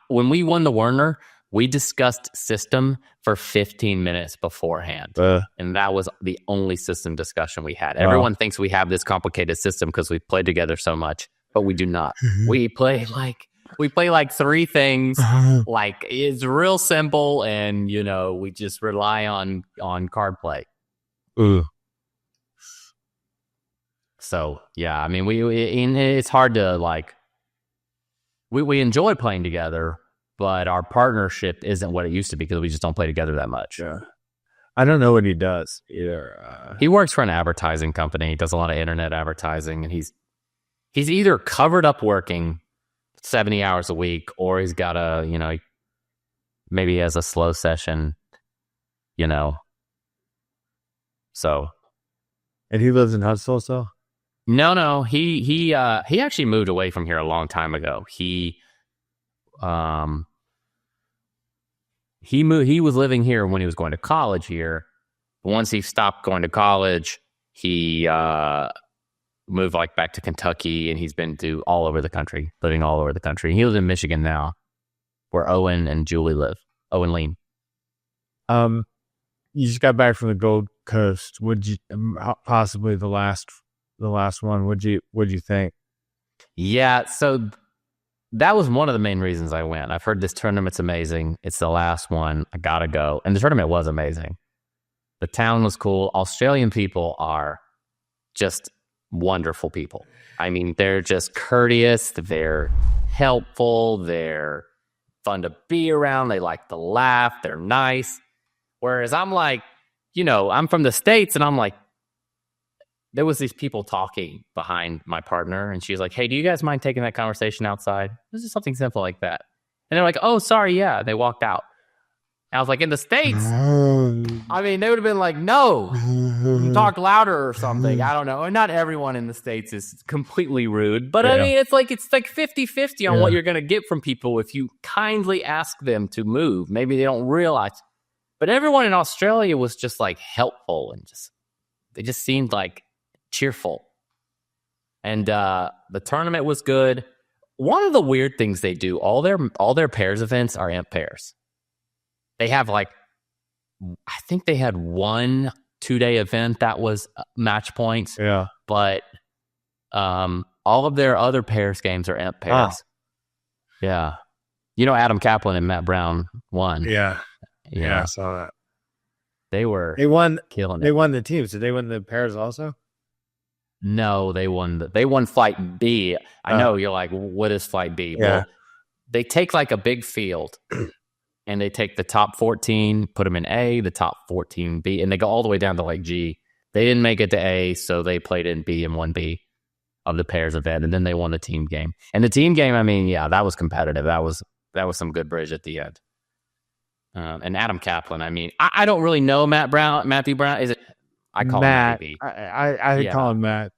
When we won the Wernher, we discussed system for 15 minutes beforehand, and that was the only system discussion we had. Everyone thinks we have this complicated system because we played together so much, but we do not. We play like three things. Like, it's real simple, and we just rely on card play. So yeah, I mean, it's hard to like. We enjoy playing together, but our partnership isn't what it used to be because we just don't play together that much. Yeah. I don't know what he does either. He works for an advertising company. He does a lot of internet advertising, and he's either covered up working 70 hours a week, or he's got maybe he has a slow session, So. And he lives in Huntsville still? No. He actually moved away from here a long time ago. He was living here when he was going to college here. Once he stopped going to college, he moved back to Kentucky, and he's been living all over the country. He lives in Michigan now, where Owen and Julie live. Owen Lean. You just got back from the Gold Coast. Would you possibly the last one? What'd you think? Yeah, so that was one of the main reasons I went. I've heard this tournament's amazing. It's the last one. I gotta go. And the tournament was amazing. The town was cool. Australian people are just wonderful people. I mean, they're just courteous. They're helpful. They're fun to be around. They like to laugh. They're nice. Whereas I'm like, I'm from the States, and I'm like, there was these people talking behind my partner, and she's like, "Hey, do you guys mind taking that conversation outside?" This is something simple like that. And they're like, "Oh, sorry, yeah." They walked out. I was like, in the States, I mean, they would have been like, "No, talk louder or something." I don't know. And not everyone in the States is completely rude, but I mean, it's like 50-50 on what you're going to get from people if you kindly ask them to move. Maybe they don't realize. But everyone in Australia was just like helpful, and they just seemed like cheerful. And the tournament was good. One of the weird things they do, all their pairs events are Imp Pairs. They have I think they had 1 2-day event that was match points. Yeah. But all of their other pairs games are Imp Pairs. Yeah. Adam Kaplan and Matt Brown won. Yeah. Yeah, I saw that. They won killing it. They won the teams. Did they win the pairs also? No, they won Flight B. I know you're like, what is Flight B? Yeah. Well, they take a big field, and they take the top 14, put them in A, the top 14 B, and they go all the way down to G. They didn't make it to A, so they played in B and 1B of the pairs event, and then they won the team game. And the team game, I mean, yeah, that was competitive. That was some good bridge at the end. And Adam Kaplan, I mean, I don't really know Matthew Brown. Is it? I call Matt. him Matty B. I call him Matt.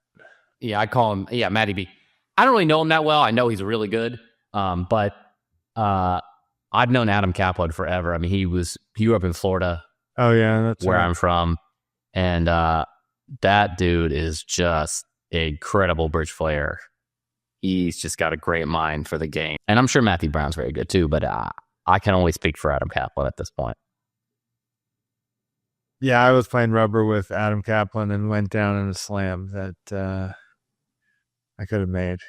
Yeah, I call him Matty B. I don't really know him that well. I know he's really good, but I've known Adam Kaplan forever. I mean, he grew up in Florida. Oh yeah, that's where right. I'm from, and that dude is just an incredible bridge player. He's just got a great mind for the game, and I'm sure Matthew Brown's very good too. But I can only speak for Adam Kaplan at this point. Yeah, I was playing rubber with Adam Kaplan and went down in a slam that I could have made.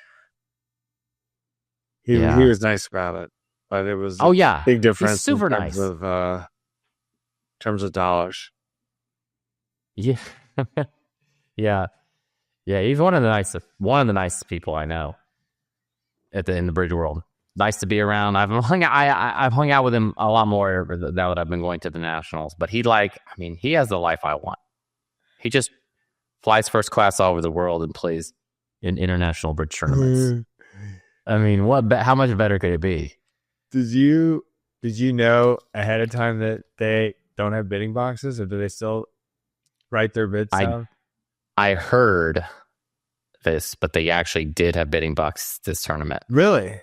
He was nice about it, but it was big difference. He's super in terms nice of terms of dollars. Yeah, yeah. He's one of the nicest people I know in the bridge world. nice to be around. I've hung out with him a lot more now that I've been going to the nationals. But he has the life I want. He just flies first class all over the world and plays in international bridge tournaments. I mean, how much better could it be? Did you know ahead of time that they don't have bidding boxes, or do they still write their bids down? I heard this, but they actually did have bidding boxes this tournament. Really?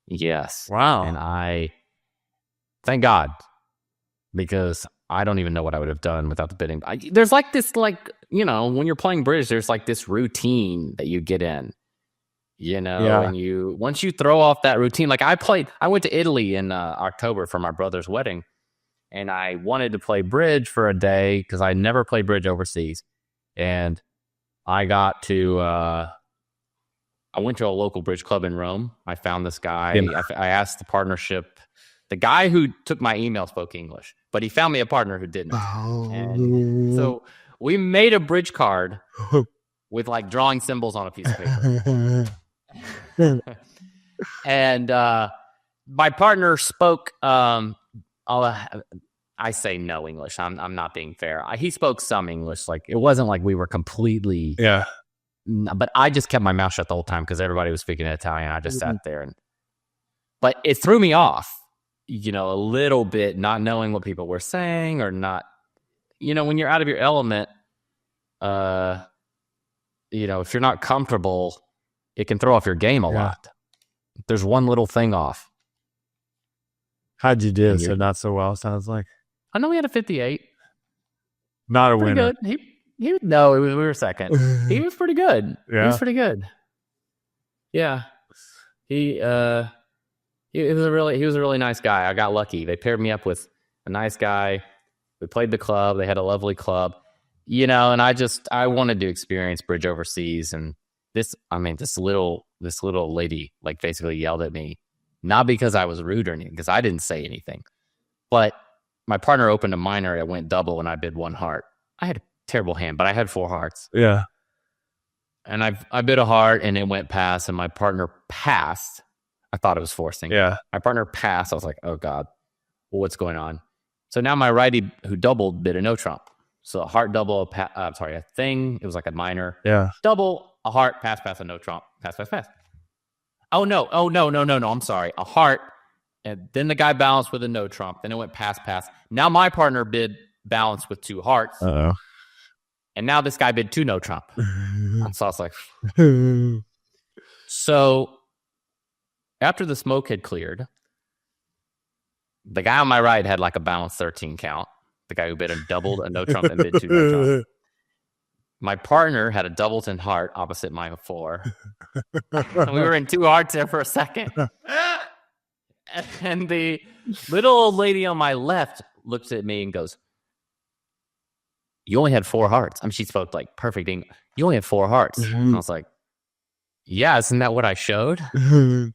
Yes. Wow. And I thank God, because I don't even know what I would have done without the bidding. There's like this, when you're playing bridge, there's like this routine that you get in, and once you throw off that routine, like I went to Italy in October for my brother's wedding, and I wanted to play bridge for a day because I never played bridge overseas. And I got to, I went to a local bridge club in Rome. I found this guy. Yeah. I asked the partnership. The guy who took my email spoke English, but he found me a partner who didn't. Oh. And so we made a bridge card with like drawing symbols on a piece of paper. And my partner spoke, I say no English. I'm not being fair. He spoke some English. Like, it wasn't like we were completely. Yeah. But I just kept my mouth shut the whole time because everybody was speaking Italian. I just sat there, but it threw me off, a little bit, not knowing what people were saying or not. When you're out of your element, if you're not comfortable, it can throw off your game a lot. There's one little thing off. How'd you do? So not so well, sounds like. I know we had a 58. Not a winner. Good. We were second. He was pretty good. Yeah. He was pretty good. Yeah. He was a really nice guy. I got lucky. They paired me up with a nice guy. We played the club. They had a lovely club. And I wanted to experience bridge overseas, and this little lady like basically yelled at me. Not because I was rude or anything, because I didn't say anything. But my partner opened a minor, it went double, and I bid 1 heart. I had a terrible hand, but I had 4 hearts. Yeah. And I bid a heart, and it went pass, and my partner passed. I thought it was forcing. Yeah. My partner passed. I was like, oh, God, well, what's going on? So now my righty who doubled bid a no trump. So a heart double, a thing. It was like a minor. Yeah. Double, a heart, pass, a no trump, pass. Oh, no. I'm sorry. A heart. And then the guy balanced with a no trump. Then it went pass. Now my partner bid balance with 2 hearts. Uh-oh. And now this guy bid 2 no trump. And so I was like, so after the smoke had cleared, the guy on my right had like a balance 13 count. The guy who bid a doubled, a no trump, and bid 2 no trump. My partner had a doubleton heart opposite my 4. And we were in 2 hearts there for a second. And the little old lady on my left looks at me and goes, you only had 4 hearts. She spoke like perfect English. You only had 4 hearts. And I was like, yeah, isn't that what I showed? And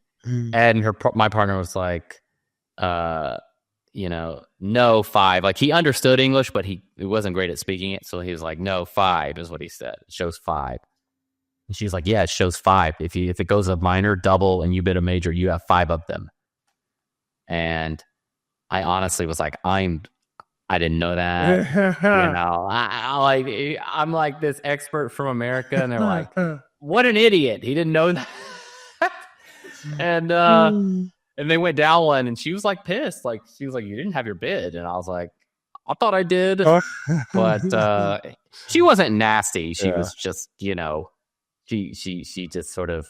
my partner was like, no, 5. Like, he understood English, but he wasn't great at speaking it. So he was like, no, 5 is what he said. It shows 5. And she's like, yeah, it shows 5. If it goes a minor, double, and you bid a major, you have 5 of them. And I honestly was like, I didn't know that. I'm like this expert from America, and they're like, what an idiot. He didn't know that. And they went down one, and she was like pissed. Like, she was like, you didn't have your bid. And I was like, I thought I did. But she wasn't nasty. She was just, she just sort of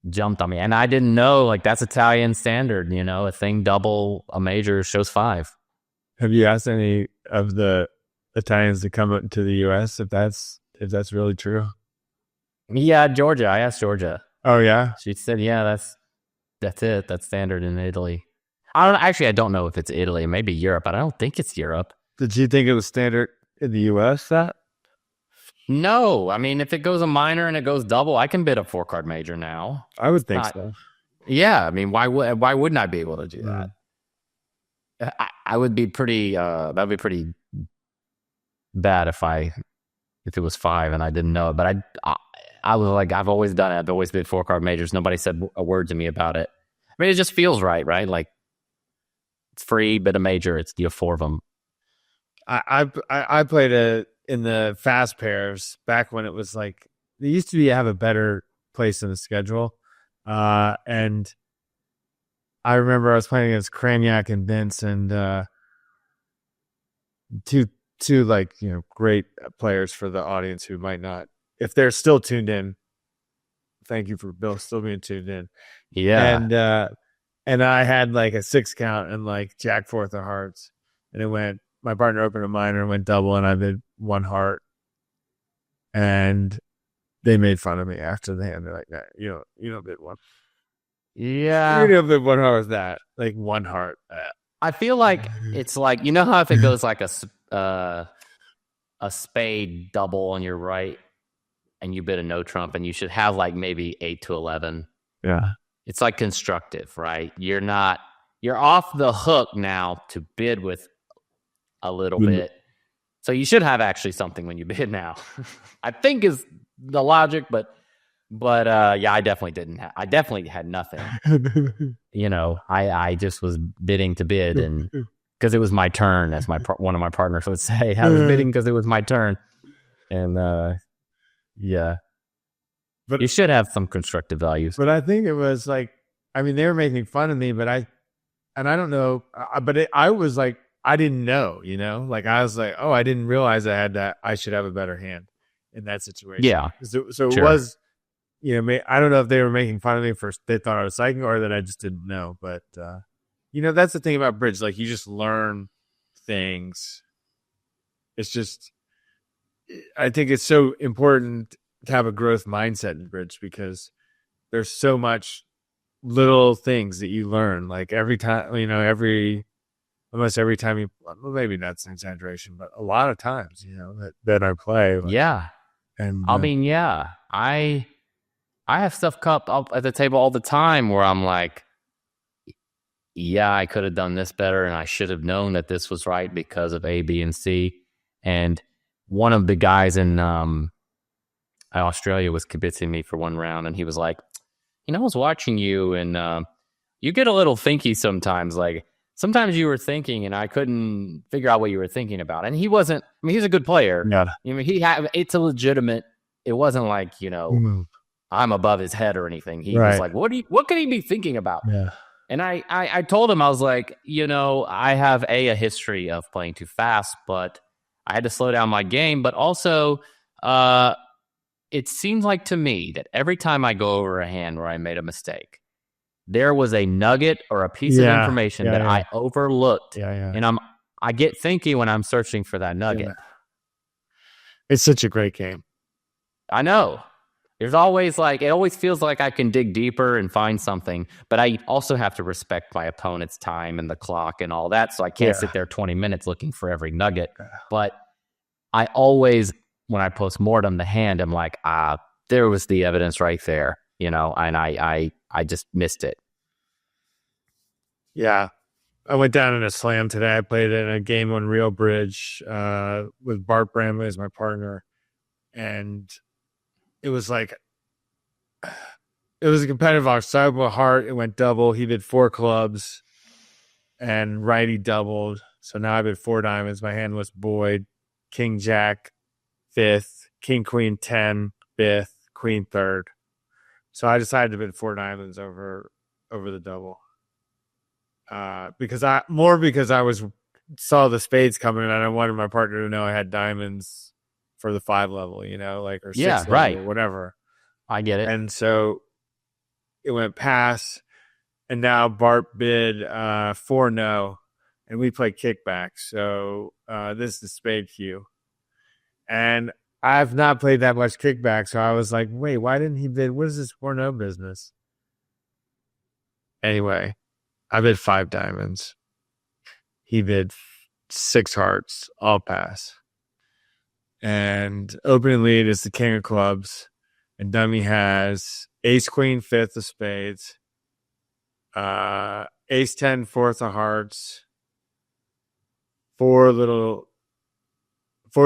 jumped on me. And I didn't know, like, that's Italian standard, a thing double, a major shows 5. Have you asked any of the Italians to come up to the U.S. if that's really true? Yeah, Georgia. I asked Georgia. Oh, yeah? She said, yeah, that's it. That's standard in Italy. I don't know if it's Italy, maybe Europe, but I don't think it's Europe. Did you think it was standard in the U.S. that? No. If it goes a minor and it goes double, I can bid a 4-card major now. I would think so. Yeah. Why wouldn't I be able to do that? I would be pretty, that would be pretty bad if it was 5 and I didn't know it. But I was like, I've always done it. I've always bid 4-card majors. Nobody said a word to me about it. I mean, it just feels right, right? Like it's free, bit of major. It's you have 4 of them. I played in the fast pairs back when it was like they used to have a better place in the schedule, and I remember I was playing against Kraniak and Vince, and two like great players for the audience who might not, if they're still tuned in. Thank you for Bill still being tuned in. Yeah, and I had like a 6 count and like Jack 4th of hearts, and it went. My partner opened a minor and went double, and I did 1 heart, and they made fun of me after the hand. They're like, nah, you don't bid 1. yeah. You don't bid 1 heart with that, like 1 heart. I feel like it's like how if it goes like a spade double on your right, and you bid a no trump, and you should have like maybe 8 to 11. Yeah, it's like constructive, right? You're off the hook now to bid with a little bit. So you should have actually something when you bid now. I think is the logic, but yeah, I definitely didn't. I definitely had nothing. I just was bidding to bid, and because it was my turn, as one of my partners would say, I was bidding because it was my turn, and yeah. But you should have some constructive values. But I think it was like, I mean, they were making fun of me, but I don't know, I was like, I didn't know, like I was like, oh, I didn't realize I should have a better hand in that situation. Yeah. So it was, I don't know if they were making fun of me for they thought I was psychic or that I just didn't know. But, that's the thing about bridge. Like you just learn things. It's just, I think it's so important to have a growth mindset in bridge because there's so much little things that you learn. Like every time, almost every time you, well, maybe that's an exaggeration, but a lot of times, that I play. Like, yeah. And I mean, yeah, I have stuff up at the table all the time where I'm like, yeah, I could have done this better, and I should have known that this was right because of A, B, and C. And one of the guys in Australia was kibitzing me for one round, and he was like, I was watching you, and you get a little thinky sometimes. Like sometimes you were thinking, and I couldn't figure out what you were thinking about. And he wasn't. I mean, he's a good player. Yeah. I mean, it's a legitimate. It wasn't like I'm above his head or anything. He was like, what could he be thinking about? Yeah. And I told him, I was like, I have a history of playing too fast, but I had to slow down my game. But also, it seems like to me that every time I go over a hand where I made a mistake, there was a nugget or a piece of information that I overlooked. And I get thinky when I'm searching for that nugget. Yeah. It's such a great game. I know. There's always it always feels like I can dig deeper and find something, but I also have to respect my opponent's time and the clock and all that. So I can't sit there 20 minutes looking for every nugget. But I always, when I postmortem the hand, I'm like, there was the evidence right there, and I just missed it. Yeah. I went down in a slam today. I played in a game on Real Bridge with Bart Bramley as my partner. And it was a competitive octavo heart. It went double. He did 4 clubs and righty doubled. So now I bid 4 diamonds. My hand was Boyd, King Jack 5th, King Queen 10 5th, Queen 3rd. So I decided to bid 4 diamonds over the double. Because I saw the spades coming and I wanted my partner to know I had diamonds for the 5 level, or 6 level, or whatever. I get it. And so it went pass, and now Bart bid 4 no, and we play kickback. So this is spade cue. And I've not played that much kickback, so I was like, wait, why didn't he bid? What is this 4 no business? Anyway, I bid 5 diamonds. He bid 6 hearts, all pass. And opening lead is the king of clubs. And dummy has ace, queen, 5th of spades. Ace, 10, 4th of hearts. 4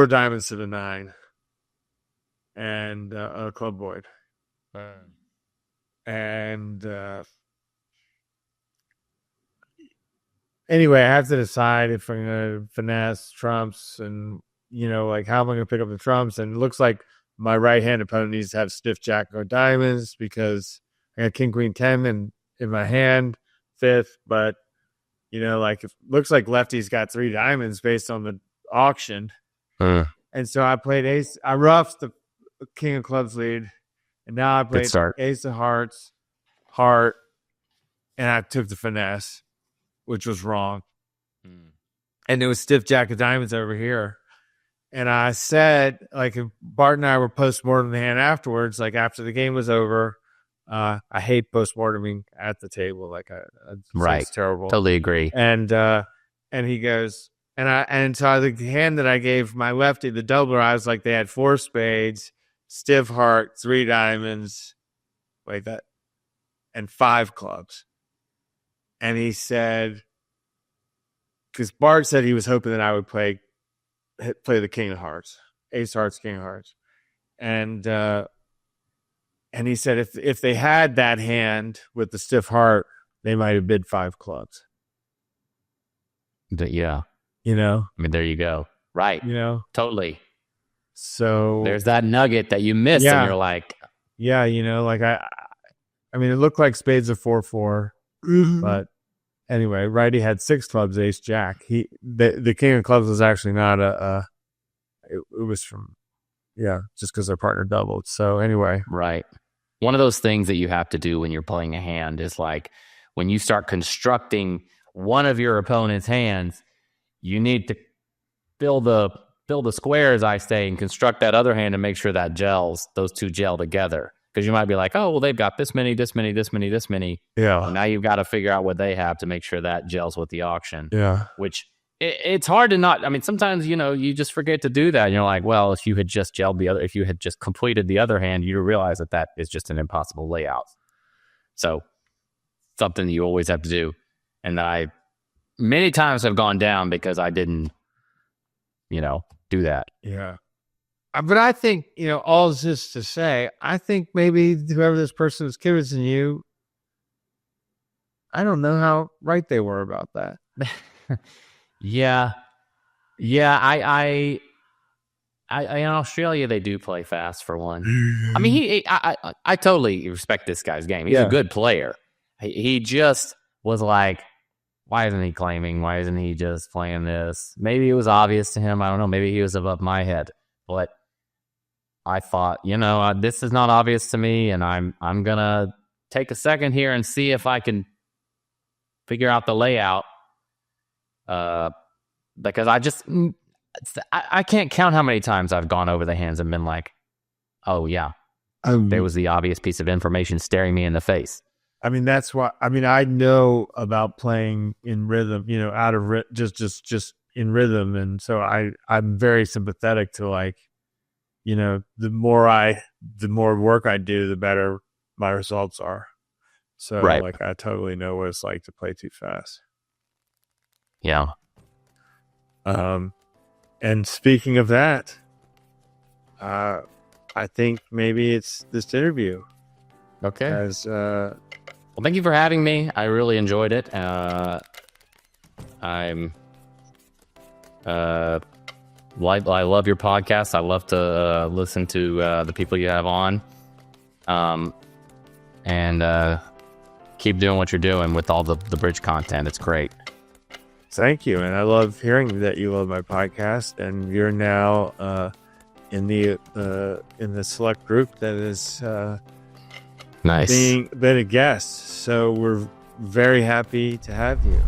diamonds to the 9. And a club void. And anyway, I have to decide if I'm going to finesse trumps and, like how am I going to pick up the trumps? And it looks like my right-hand opponent needs to have stiff jack or diamonds because I got king, queen, 10 in my hand, fifth. But, like it looks like lefty's got 3 diamonds based on the auction. And so I played ace. I roughed the king of clubs lead. And now I played ace of hearts, heart, and I took the finesse, which was wrong. And there was stiff jack of diamonds over here. And I said, like, if Bart and I were post-mortem the hand afterwards, like after the game was over, I hate post-morteming at the table. Like, it's terrible. Totally agree. And he goes, and so the hand that I gave my lefty, the doubler, I was like, they had 4 spades, stiff heart, 3 diamonds, like that, and 5 clubs. And he said, because Bart said he was hoping that I would play the king of hearts, ace hearts, king of hearts. And he said if they had that hand with the stiff heart, they might have bid 5 clubs. Yeah. I mean, there you go. Right. Totally. So there's that nugget that you missed and you're like, yeah, like I mean, it looked like spades are 4-4, but anyway, righty had 6 clubs, ace jack. The king of clubs was actually not it was from, just because their partner doubled. So anyway. Right. One of those things that you have to do when you're playing a hand is like when you start constructing one of your opponent's hands, you need to fill the squares, I say, and construct that other hand and make sure that those two gel together. Because you might be like, oh, well, they've got this many, this many, this many, this many. Yeah. Well, now you've got to figure out what they have to make sure that gels with the auction. Yeah. Which it's hard to not. I mean, sometimes, you just forget to do that. And you're like, well, if you had just if you had just completed the other hand, you realize that is just an impossible layout. So something that you always have to do. And I many times have gone down because I didn't, do that. Yeah. But I think, all this to say, I think maybe whoever this person was convincing you, I don't know how right they were about that. Yeah. I in Australia they do play fast for one. I mean, I totally respect this guy's game. He's a good player. He just was like, why isn't he claiming? Why isn't he just playing this? Maybe it was obvious to him. I don't know. Maybe he was above my head, but I thought, this is not obvious to me, and I'm gonna take a second here and see if I can figure out the layout. Because I can't count how many times I've gone over the hands and been like, oh yeah, there was the obvious piece of information staring me in the face. I mean, that's why. I mean, I know about playing in rhythm, out of just in rhythm, and so I'm very sympathetic to like. The more work I do, the better my results are. So like, I totally know what it's like to play too fast. Yeah. And speaking of that, I think maybe it's this interview. Okay. As, well, thank you for having me. I really enjoyed it. I love your podcast. I love to listen to the people you have on, and keep doing what you're doing with all the bridge content. It's great. Thank you, and I love hearing that you love my podcast, and you're now in the select group that is nice been a guest. So we're very happy to have you.